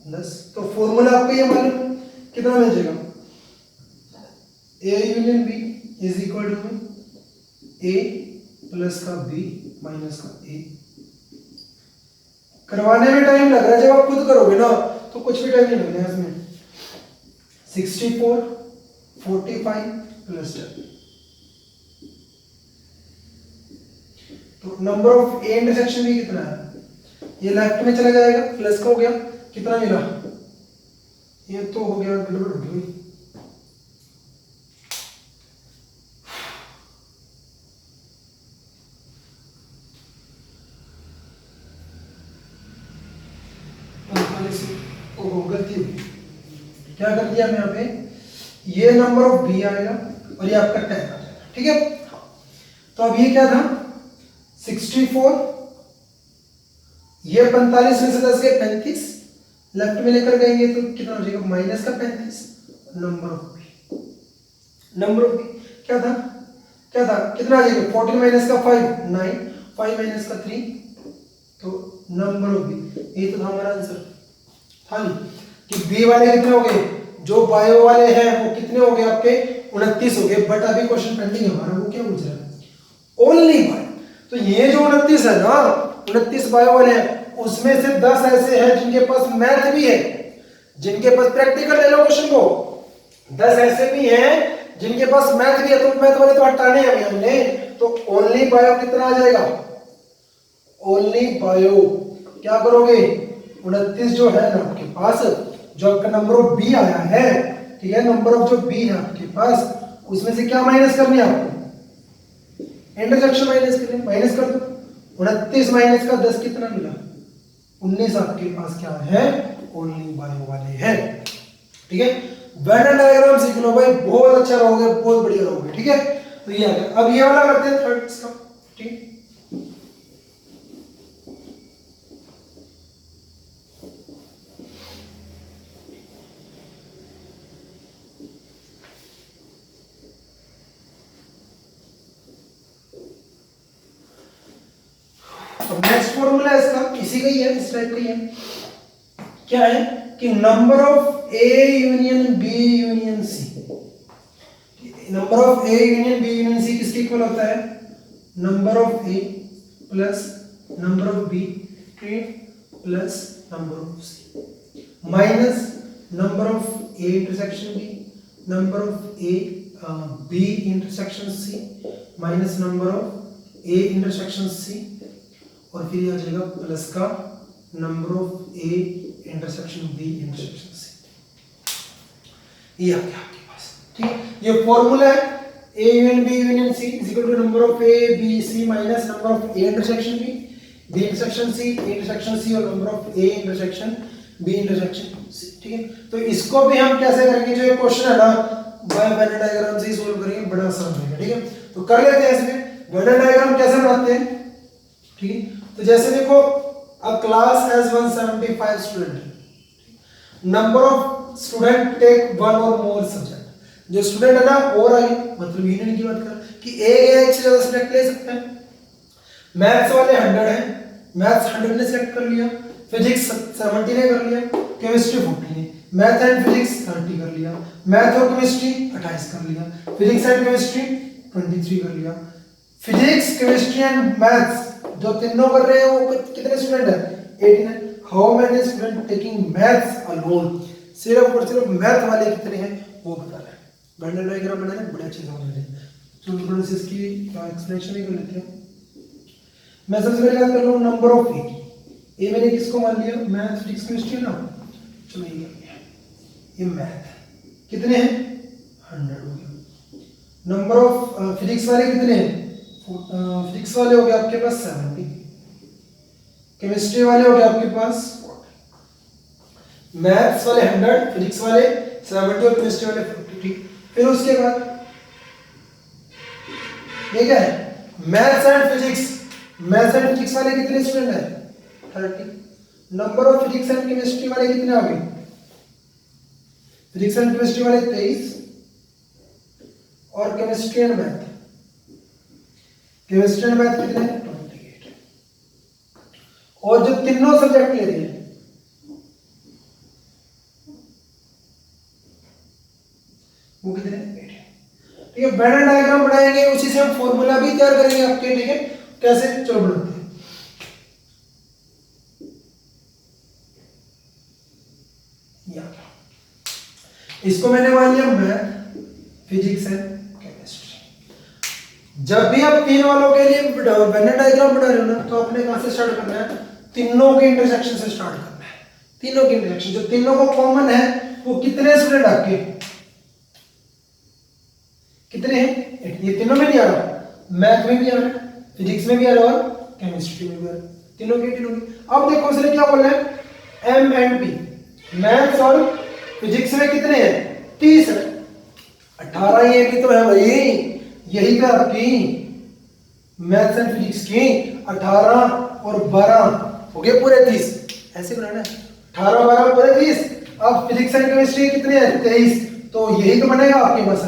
10। तो फॉर्मूला आपको ये मालूम कितना मिल जाएगा? A union B is equal to A plus का बी माइनस का ए। करवाने में टाइम लग रहा है, जब आप खुद करोगे ना तो कुछ भी टाइम नहीं लगना है इसमें। 64 45 प्लस 10, तो नंबर ऑफ ए इंटरसेक्शन भी कितना है? ये लेफ्ट में चला जाएगा, प्लस का हो गया, कितना मिला? ये तो हो गया गड़बड़ हो गई। गलती हुई, क्या कर दिया मैं यहाँ पे? ये नंबर ऑफ बी आएगा और ये आपका 10 आ जाएगा, ठीक है। तो अब ये क्या था? 64, ये 45 में से 10 गए 35, लेफ्ट में लेकर गएंगे तो कितना हो जाएगा? माइनस का 35। Number of B, number of B क्या था? क्या था? कितना आ जाएगा? 14 माइनस का 5 9, 5 माइनस का 3, तो नंबर ऑफ बी। ये तो था हमारा आंसर। हाँ कि बी वाले कितने हो गए? जो बायो वाले हैं वो कितने हो गए आपके? 29 हो गए। बट अभी क्वेश्चन पेंडिंग है हमारा, वो क्या पूछ रहा है? Only bio. तो ये जो 29 है ना, 29 बायो वाले हैं, उसमें से 10 ऐसे हैं जिनके पास मैथ भी है, जिनके पास प्रैक्टिकल ले लो क्वेश्चन को, 10 ऐसे भी हैं जिनके पास मैथ भी है। तो मैथ वाले तो हटाने हैं अभी हमने, तो ओनली बायो कितना आ जाएगा? ओनली बायो क्या करोगे? 29 जो है ना आपके पास, जो आपका नंबर ऑफ बी आया है, ठीक है, नंबर ऑफ जो बी है आपके पास, उसमें से क्या माइनस करनी है आपको, इंटरसेक्शन माइनस करनी, माइनस कर दो। 29 माइनस का 10 कितना मिला, 19 आपके पास क्या है, ओनली बायो वाले हैं, ठीक है। वेन डायग्राम सीख लो भाई, बहुत अच्छा रहोगे, बहुत बढ़िया रहोगे, ठीक है। तो ये आ गया। अब ये वाला करते हैं थर्ड इसका, ठीक। अब नेक्स्ट फॉर्मूला है इसका, इसी का ही है, इस टाइप का ही है। क्या है कि number of A union B union C, number of A union B union C किसके इक्वल होता है, number of A plus number of B plus number of C minus number of A intersection B, number of A B intersection C minus number of A intersection C, और फिर ये आ जाएगा plus का number of A intersection B intersection C. ये आ गया आपके पास, ठीक है। ये फॉर्मूला है, A union B union C is equal to number of A B C minus number of A intersection B, B intersection C, A intersection C और number of A intersection B intersection C, ठीक है। तो इसको भी हम कैसे करेंगे, जो ये क्वेश्चन है ना, बाय वेन डायग्राम से ही सोल्व करेंगे, बड़ा आसान रहेगा, ठीक है। तो कर लेते हैं इसमें वेन डायग्राम कैसे बनाते हैं, ठीक है। तो जैसे देखो, a class has 175 student, number of student take one और मोर सब्जेक्ट, जो स्टूडेंट है ना और आगे, मतलब यूनियन की बात कर कि एक से ज्यादा सब्जेक्ट ले सकते हैं। मैथ्स वाले 100 है, मैथ्स 100 ने सेलेक्ट कर लिया, फिजिक्स 70 ने कर लिया, केमिस्ट्री 40 ने, मैथ एंड फिजिक्स 30 कर लिया, मैथ और केमिस्ट्री 28 कर लिया, फिजिक्स एंड केमिस्ट्री 23 कर लिया। फिजिक्स केमिस्ट्री एंड मैथ्स जो तीनों कर रहे हैं वो कितने स्टूडेंट है, 18 है। How many student taking maths alone, सिर्फ और सिर्फ मैथ वाले कितने हैं वो बता रहे हैं। वेन डायग्राम बनाना बड़ी अच्छी समझ में, तो थोड़ा सा इसकी एक्सप्लेनेशन ही कर लेते हैं। मैं सबसे पहले बात कर लूं नंबर ऑफ ए की। ए मैंने किसको मान लिया, मैथ फिजिक्स केमिस्ट्री ना, चलो ये कर लिया, ये मैथ कितने हैं 100 हो गया। नंबर ऑफ फिजिक्स वाले कितने हैं, फिजिक्स वाले हो गए आपके पास 70, केमिस्ट्री वाले हो गए आपके पास 40, मैथ्स वाले 100, फिजिक्स वाले 70 और केमिस्ट्री वाले 40, ठीक। फिर उसके बाद ये क्या है, maths and physics, maths and physics वाले कितने स्टूडेंट हैं 30, number of physics and chemistry वाले कितने आ गए, फिजिक्स एंड केमिस्ट्री वाले 23 और chemistry and math, chemistry and math कितने हैं 28, और जो तीनों सब्जेक्ट ले रहे हैं वो कितने हैं 8, ठीक है। वेन डायग्राम बनाएंगे, उसी से हम फॉर्मूला भी तैयार करेंगे आपके, ठीक है। कैसे, चलो बनाते हैं। इसको मैंने मान लिया मैथ फिजिक्स एंड केमिस्ट्री। जब भी आप तीन वालों के लिए वेन डायग्राम बना रहे हो ना, तो आपने कहां से स्टार्ट करना है, तीनों के इंटरसेक्शन से स्टार्ट करना है। तीनों के इंटरसेक्शन, जो तीनों को कॉमन है वो कितने स्टूडेंट आपके, कितने हैं, ये तीनों में नहीं आ रहा, मैथ में भी आ रहा है, फिजिक्स में भी आ रहा है और केमिस्ट्री में भी आ रहा है, तीनों के। अब देखो उसने क्या बोला है, एम एंड पी, मैथ्स और फिजिक्स में कितने हैं 30 है, 18 ये भी तो है भाई, यही तो आपकी मैथ्स एंड फिजिक्स की 18 और 12 हो गए पूरे 30, ऐसे बनाना है 18 12 पूरे 30। अब फिजिक्स एंड केमिस्ट्री कितने हैं 23, तो यही तो बनेगा आपके पास,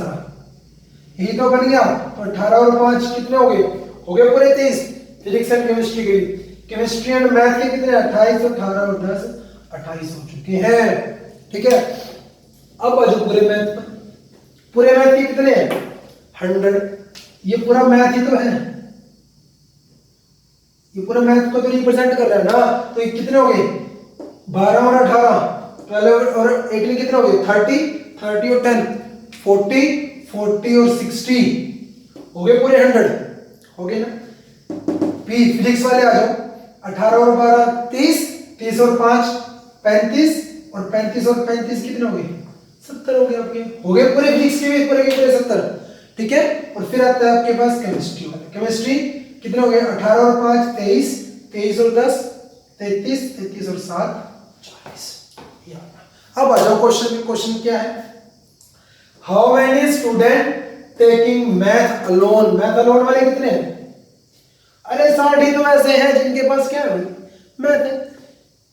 यही तो बन गया। तो 18 और 5 कितने हो गए पूरे 23 फिजिक्स एंड केमिस्ट्री के। केमिस्ट्री एंड मैथ के कितने 28 और 18 और 10 28 हो चुके हैं, ठीक है। अब आ जाओ पूरे मैथ पर, पूरे मैथ के कितने हैं 100, ये पूरा मैथ ही तो है, ये पूरा मैथ को तो रिप्रेजेंट कर रहा है ना, तो ये कितने हो गए 12 और 18, 12 और 18 कितने हो गए 30 और 10 40 और 60 हो गए पूरे 100 हो गए ना। फिजिक्स वाले आ जाओ, 18 और 12 30 30 और 5 35 और 35 और 35 कितने हो गए 70 हो गए आपके, हो गए पूरे फिजिक्स के पूरे 70, ठीक है। और फिर आता है आपके पास केमिस्ट्री वाला, केमिस्ट्री कितने हो गए 18 और 5 23, 23 और 10 33, 33 और 7 40। अब आ जाओ क्वेश्चन, क्वेश्चन क्या है, how many student taking math alone, math alone वाले कितने हैं, अरे 60 ही तो ऐसे हैं जिनके पास क्या है मैथ है,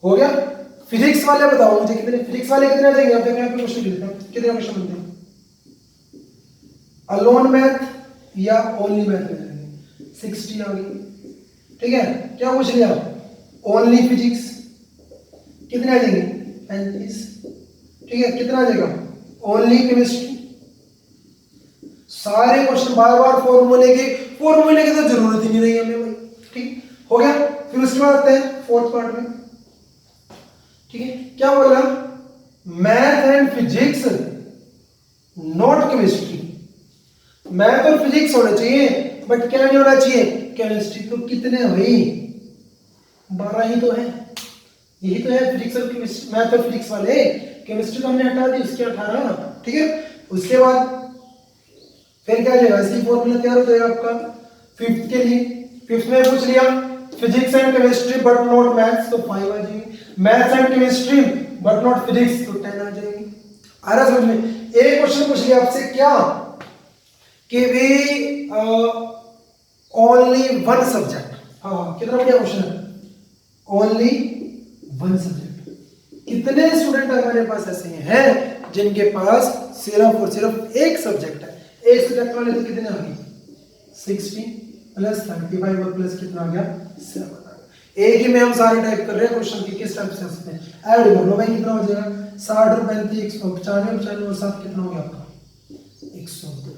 हो गया। फिजिक्स वाले बताओ मुझे कितने, फिजिक्स वाले कितने आ जाएंगे, आप देखो यहाँ पे क्वेश्चन लिखते हैं, कितने क्वेश्चन बनते हैं, अलोन मैथ या ओनली मैथ में जाएंगे, 60 आ गई, ठीक है। क्या पूछ लिया, ओनली फिजिक्स कितने आ जाएंगे 35, ठीक है। कितना आ जाएगा ओनली केमिस्ट्री, सारे क्वेश्चन बार बार फॉर्मूले की तो जरूरत ही नहीं रही हमें भाई, ठीक हो गया। फिर उसके बाद आते हैं फोर्थ पार्ट में, ठीक है। क्या बोला, math and physics not chemistry, math और फिजिक्स होना चाहिए बट क्या नहीं होना चाहिए केमिस्ट्री। तो कितने भाई 12 ही तो है, यही तो है फिजिक्स और केमिस्ट्री, मैथ और फिजिक्स वाले, केमिस्ट्री तो हमने हटा दी उसके 18, ठीक है। उसके बाद फिर क्या जाएगा, इसकी फॉर्मूला तैयार हो जाएगा आपका फिफ्थ के लिए, फिफ्थ में पूछ लिया physics and chemistry but not maths तो 5 आ जाएंगे, maths and chemistry but not physics तो 10 आ जाएंगे। आ रहा समझ में, एक क्वेश्चन पूछ लिया आपसे क्या कि वी ओनली वन सब्जेक्ट, हाँ कितना बढ़िया क्वेश्चन है, ओनली वन सब्जेक्ट। कितने स्टूडेंट हमारे पास ऐसे हैं जिनके पास सिर्फ और सिर्फ एक सब्जेक्ट है, एक सब्जेक्ट वाले तो कितने आ गए 60 प्लस 35 और प्लस कितना आ गया 7 आ गया। एक ही में हम सारे टाइप कर रहे हैं क्वेश्चन की, किस टाइप से सकते हैं, ऐड कर लो भाई, कितना हो जाएगा 60 और 35 195 95 और 7 कितना हो गया आपका 102,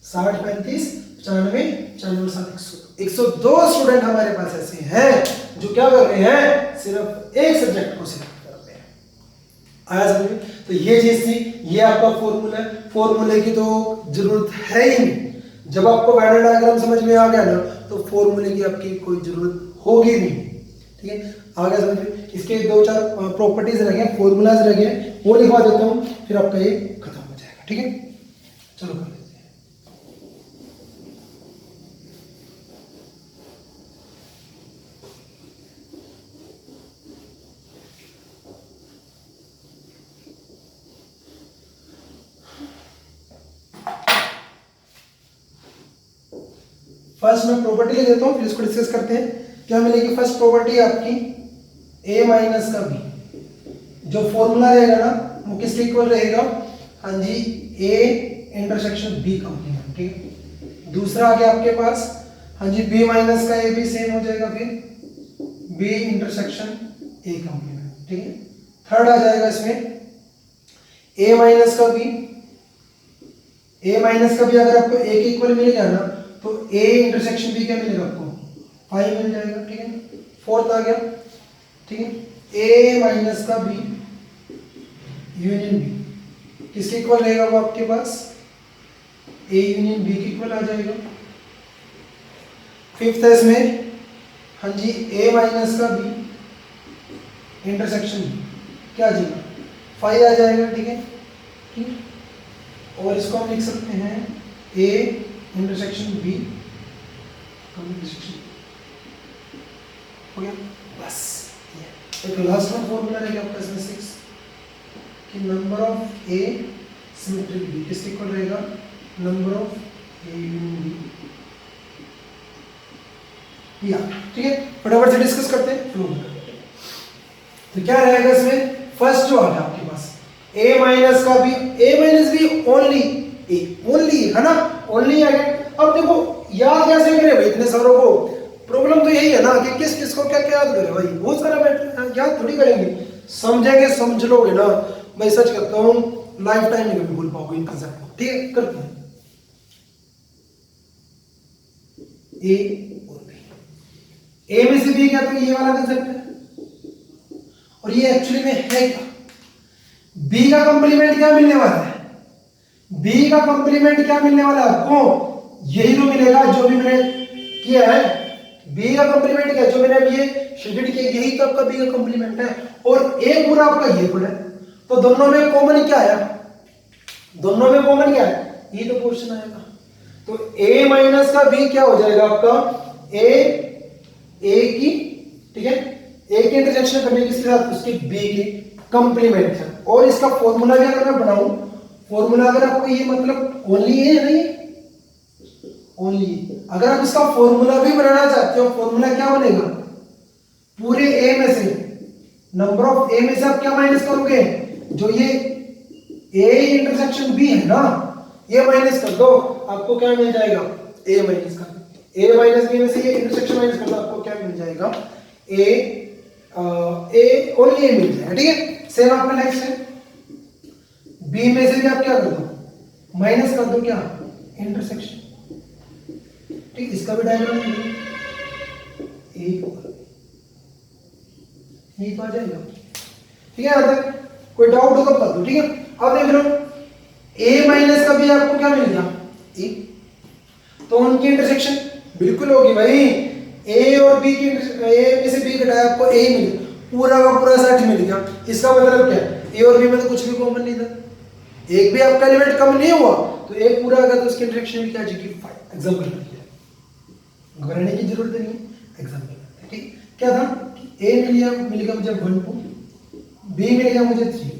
60 35 95 95 और 7 102 स्टूडेंट हमारे पास ऐसे हैं जो क्या कर रहे हैं, सिर्फ एक सब्जेक्ट को सिलेक्ट कर रहे हैं। आया समझ में, तो ये चीज थी, ये आपका फॉर्मूला है, फॉर्मूले की तो जरूरत है ही नहीं, जब आपको वेन डायग्राम समझ में आ गया ना तो फॉर्मूले की आपकी कोई जरूरत होगी नहीं, ठीक है। आ गया समझ में, इसके 2-4 प्रॉपर्टीज रह गए, फॉर्मूलाज रह गए, वो लिखवा देता हूं, फिर आपका ये खत्म हो जाएगा, ठीक है। चलो कर लेते हैं। फर्स्ट मैं प्रॉपर्टी ले देता हूं, फिर इसको डिस्कस करते हैं। क्या मिलेगी, फर्स्ट प्रॉपर्टी आपकी a माइनस का b, जो फॉर्मूला रहेगा ना वो किसके इक्वल रहेगा, हाँ जी a इंटरसेक्शन b कॉम्प्लीमेंट, ठीक है। दूसरा आ गया आपके पास, हाँ जी b माइनस का a भी सेम हो जाएगा, फिर b इंटरसेक्शन a कॉम्प्लीमेंट, ठीक है। थर्ड आ जाएगा इसमें a माइनस का b, a माइनस का b अगर आपको a के इक्वल मिल गया ना तो a इंटरसेक्शन b क्या मिलेगा आपको 5 मिल जाएगा, ठीक है। फोर्थ आ गया, ठीक है, a माइनस का b यूनियन b किसके इक्वल रहेगा, वो आपके पास a यूनियन b के इक्वल आ जाएगा। फिफ्थ है इसमें, हाँ जी a माइनस का b इंटरसेक्शन b क्या आ जाएगा 5 आ जाएगा, ठीक है, ठीक है। और इसको हम लिख सकते हैं a इंटरसेक्शन b इंटरसेक्शन हो गया, बस। एक लास्ट वन फॉर्मूला रहेगा आपका इसमें 6 कि number of a symmetric b किसके इक्वल रहेगा, number of a union b, या ठीक है। फटाफट से डिस्कस करते हैं, फ्लो करते हैं। तो क्या रहेगा इसमें, फर्स्ट जो आ गया आपके पास a माइनस का b, a minus b only a, only है ना, ओनली आ गया। अब देखो याद कैसे करें भाई इतने सारों को, प्रॉब्लम तो यही है ना कि किस किस को क्या क्या याद करें भाई, बहुत सारा मैटर याद थोड़ी करेंगे, समझेंगे समझ लोगे ना। मैं सच करता हूँ लाइफ टाइम में कभी भूल पाओगे इन कंसेप्ट को, ठीक है। करते हैं ए और बी, ए में से बी क्या, तो ये वाला कंसेप्ट है, और ये एक्चुअली में है क्या, बी का कंप्लीमेंट क्या मिलने वाला है, बी का कंप्लीमेंट क्या मिलने वाला है आपको, यही तो मिलेगा जो भी मैंने किया है, बी का कॉम्प्लीमेंट क्या है, जो मैंने अभी ये शेडेड किया यही तो आपका बी का कॉम्प्लीमेंट है, और ए पूरा आपका ये पड़ा है, तो दोनों में कॉमन क्या आया, दोनों में कॉमन क्या है, ये तो पोर्शन आएगा। तो ए माइनस का बी क्या हो जाएगा आपका, ए की, ठीक है, ए की इंटरसेक्शन करने के साथ उसके बी के कंप्लीमेंट है। और इसका फॉर्मूला भी अगर मैं बनाऊं, फॉर्मूला अगर आपको ये मतलब ओनली है नहीं, ओनली अगर आप इसका फॉर्मूला भी बनाना चाहते हो, फॉर्मूला क्या बनेगा, पूरे ए में से, नंबर ऑफ ए में से आप क्या माइनस करोगे, जो ये ए इंटरसेक्शन बी है ना, ये माइनस कर दो, आपको क्या मिल जाएगा, ए माइनस कर दो, ए माइनस बी में से ये इंटरसेक्शन माइनस कर दो, आपको क्या मिल जाएगा, ए ओनली ए मिल जाएगा, ठीक है। सेम आपका नेक्स्ट है, बी में से भी आप क्या कर दो, माइनस कर दो क्या, इंटरसेक्शन, ठीक, इसका भी डायग्राम यही तो आ जाएगा, ठीक है। यहाँ तक कोई डाउट हो तो बता दो, ठीक है। अब देख लो a माइनस का भी आपको क्या मिल गया, ए, तो उनकी इंटरसेक्शन बिल्कुल होगी भाई, a और b की, a में से b घटाया आपको a मिल गया, पूरा का पूरा सेट मिल गया। इसका मतलब क्या है, a और b में तो कुछ भी कॉमन नहीं था, एक भी आपका एलिमेंट कम नहीं हुआ, तो एक पूरा अगर तो उसकी इंटरसेक्शन भी क्या आ जाएगी, 5। एग्जांपल घबराने की जरूरत नहीं है, एग्जांपल, ठीक। क्या था, a मिल गया मुझे 1 2, b मिल गया मुझे 3,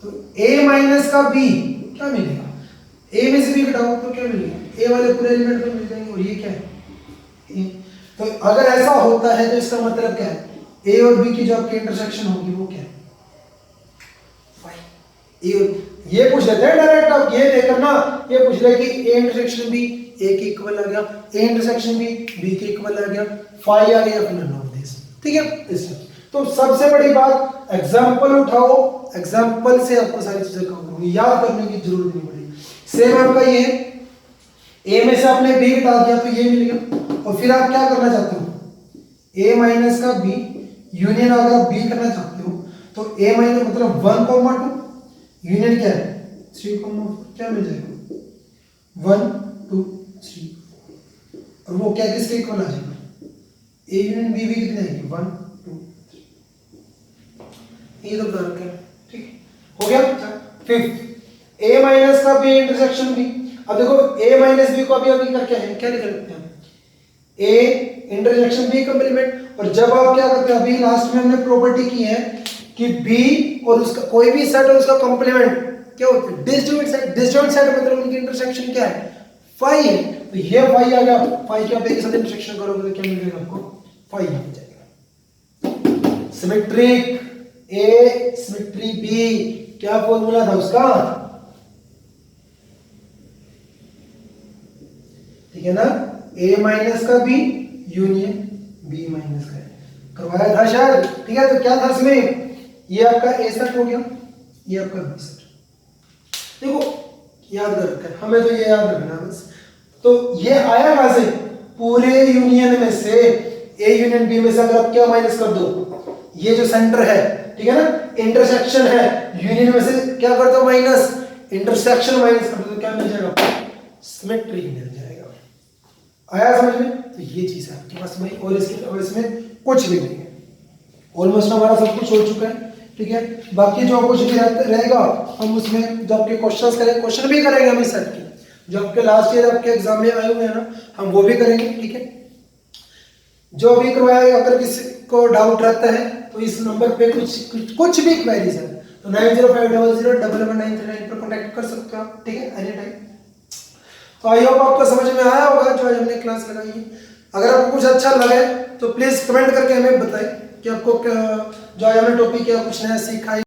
तो a माइनस का b क्या मिलेगा, a में से b घटाओ तो क्या मिलेगा, a वाले पूरे एलिमेंट तो मिल जाएंगे, और ये क्या है a। तो अगर ऐसा होता है तो इसका मतलब क्या है, a और b की जो आपकी इंटरसेक्शन होगी वो क्या है, 5। ये पूछ लेते हैं डायरेक्ट, आप ये देखकर ना, ये पूछ ले कि a इंटरसेक्शन b a के इक्वल आ गया, a इंटरसेक्शन b b के इक्वल आ गया, 5 आ गया, फिर नन ऑफ दिस, ठीक है। इसमें तो सबसे बड़ी बात, एग्जांपल उठाओ, एग्जांपल से आपको सारी चीजें कवर होंगी, याद करने की जरूरत नहीं पड़ेगी। सेम आपका ये a में से आपने b घटा दिया तो ये मिल गया, और फिर आप क्या करना चाहते हो, a माइनस का b यूनियन अगर आप b करना चाहते हो तो a माइनस मतलब 1 2 यूनियन क्या है 3 4, क्या मिल जाएगा 1 2 3, और वो क्या किसके इक्वल आ जाएगा, a यूनियन b भी कितनी आएगी 1 2 3, ये तो बता रखा है, ठीक हो गया। फिफ्थ a माइनस का b इंटरसेक्शन b, अब देखो a माइनस b को अभी करके आए क्या लिख सकते हैं, a इंटरसेक्शन b कंप्लीमेंट, और जब आप क्या करते हैं, अभी लास्ट में हमने प्रॉपर्टी की है कि b और उसका कोई भी सेट और उसका कंप्लीमेंट क्या होता है, डिसजॉइंट सेट। डिसजॉइंट सेट मतलब उनकी इंटरसेक्शन क्या है, 5 है, तो ये 5 आ गया, 5 के आप एक साथ इंटरसेक्शन करोगे तो क्या मिलेगा आपको, 5 मिल जाएगा। सिमेट्रिक a सिमेट्री b, क्या फॉर्मूला था उसका, ठीक है ना, a माइनस का b यूनियन b माइनस का, करवाया था शायद, ठीक है। तो क्या था इसमें, ये आपका a सेट हो गया, ये आपका b सेट, देखो याद कर रखा है, हमें तो ये याद रखना है बस। तो ये आया कहां से, पूरे यूनियन में से, a यूनियन b में से अगर आप क्या माइनस कर दो, ये जो सेंटर है, ठीक है ना, इंटरसेक्शन है, यूनियन में से क्या कर दो माइनस, इंटरसेक्शन माइनस कर दो, तो क्या मिल जाएगा, सिमेट्री मिल जाएगा। आया समझ में, तो ये चीज है आपके पास में, और इसमें कुछ भी नहीं है, ऑलमोस्ट हमारा सब कुछ हो चुका है, ठीक है। बाकी जो कुछ भी रहेगा हम उसमें जो आपके क्वेश्चंस करेंगे, क्वेश्चन भी करेंगे हम इस सेट के, जो आपके लास्ट ईयर आपके एग्जाम में आए हुए हैं ना, हम वो भी करेंगे, ठीक है। जो भी करवाया, अगर किसी को डाउट रहता है तो इस नंबर पे कुछ भी क्वेरीज है तो 9050011939 पर कांटेक्ट कर सकते हो आप, ठीक है, एनी टाइम। तो आई होप आपको समझ में आया होगा जो आज हमने क्लास लगाई है। अगर आपको कुछ अच्छा लगे तो प्लीज कमेंट करके हमें बताएं कि आपको जो आज हमने टॉपिक क्या कुछ नया सीखा है।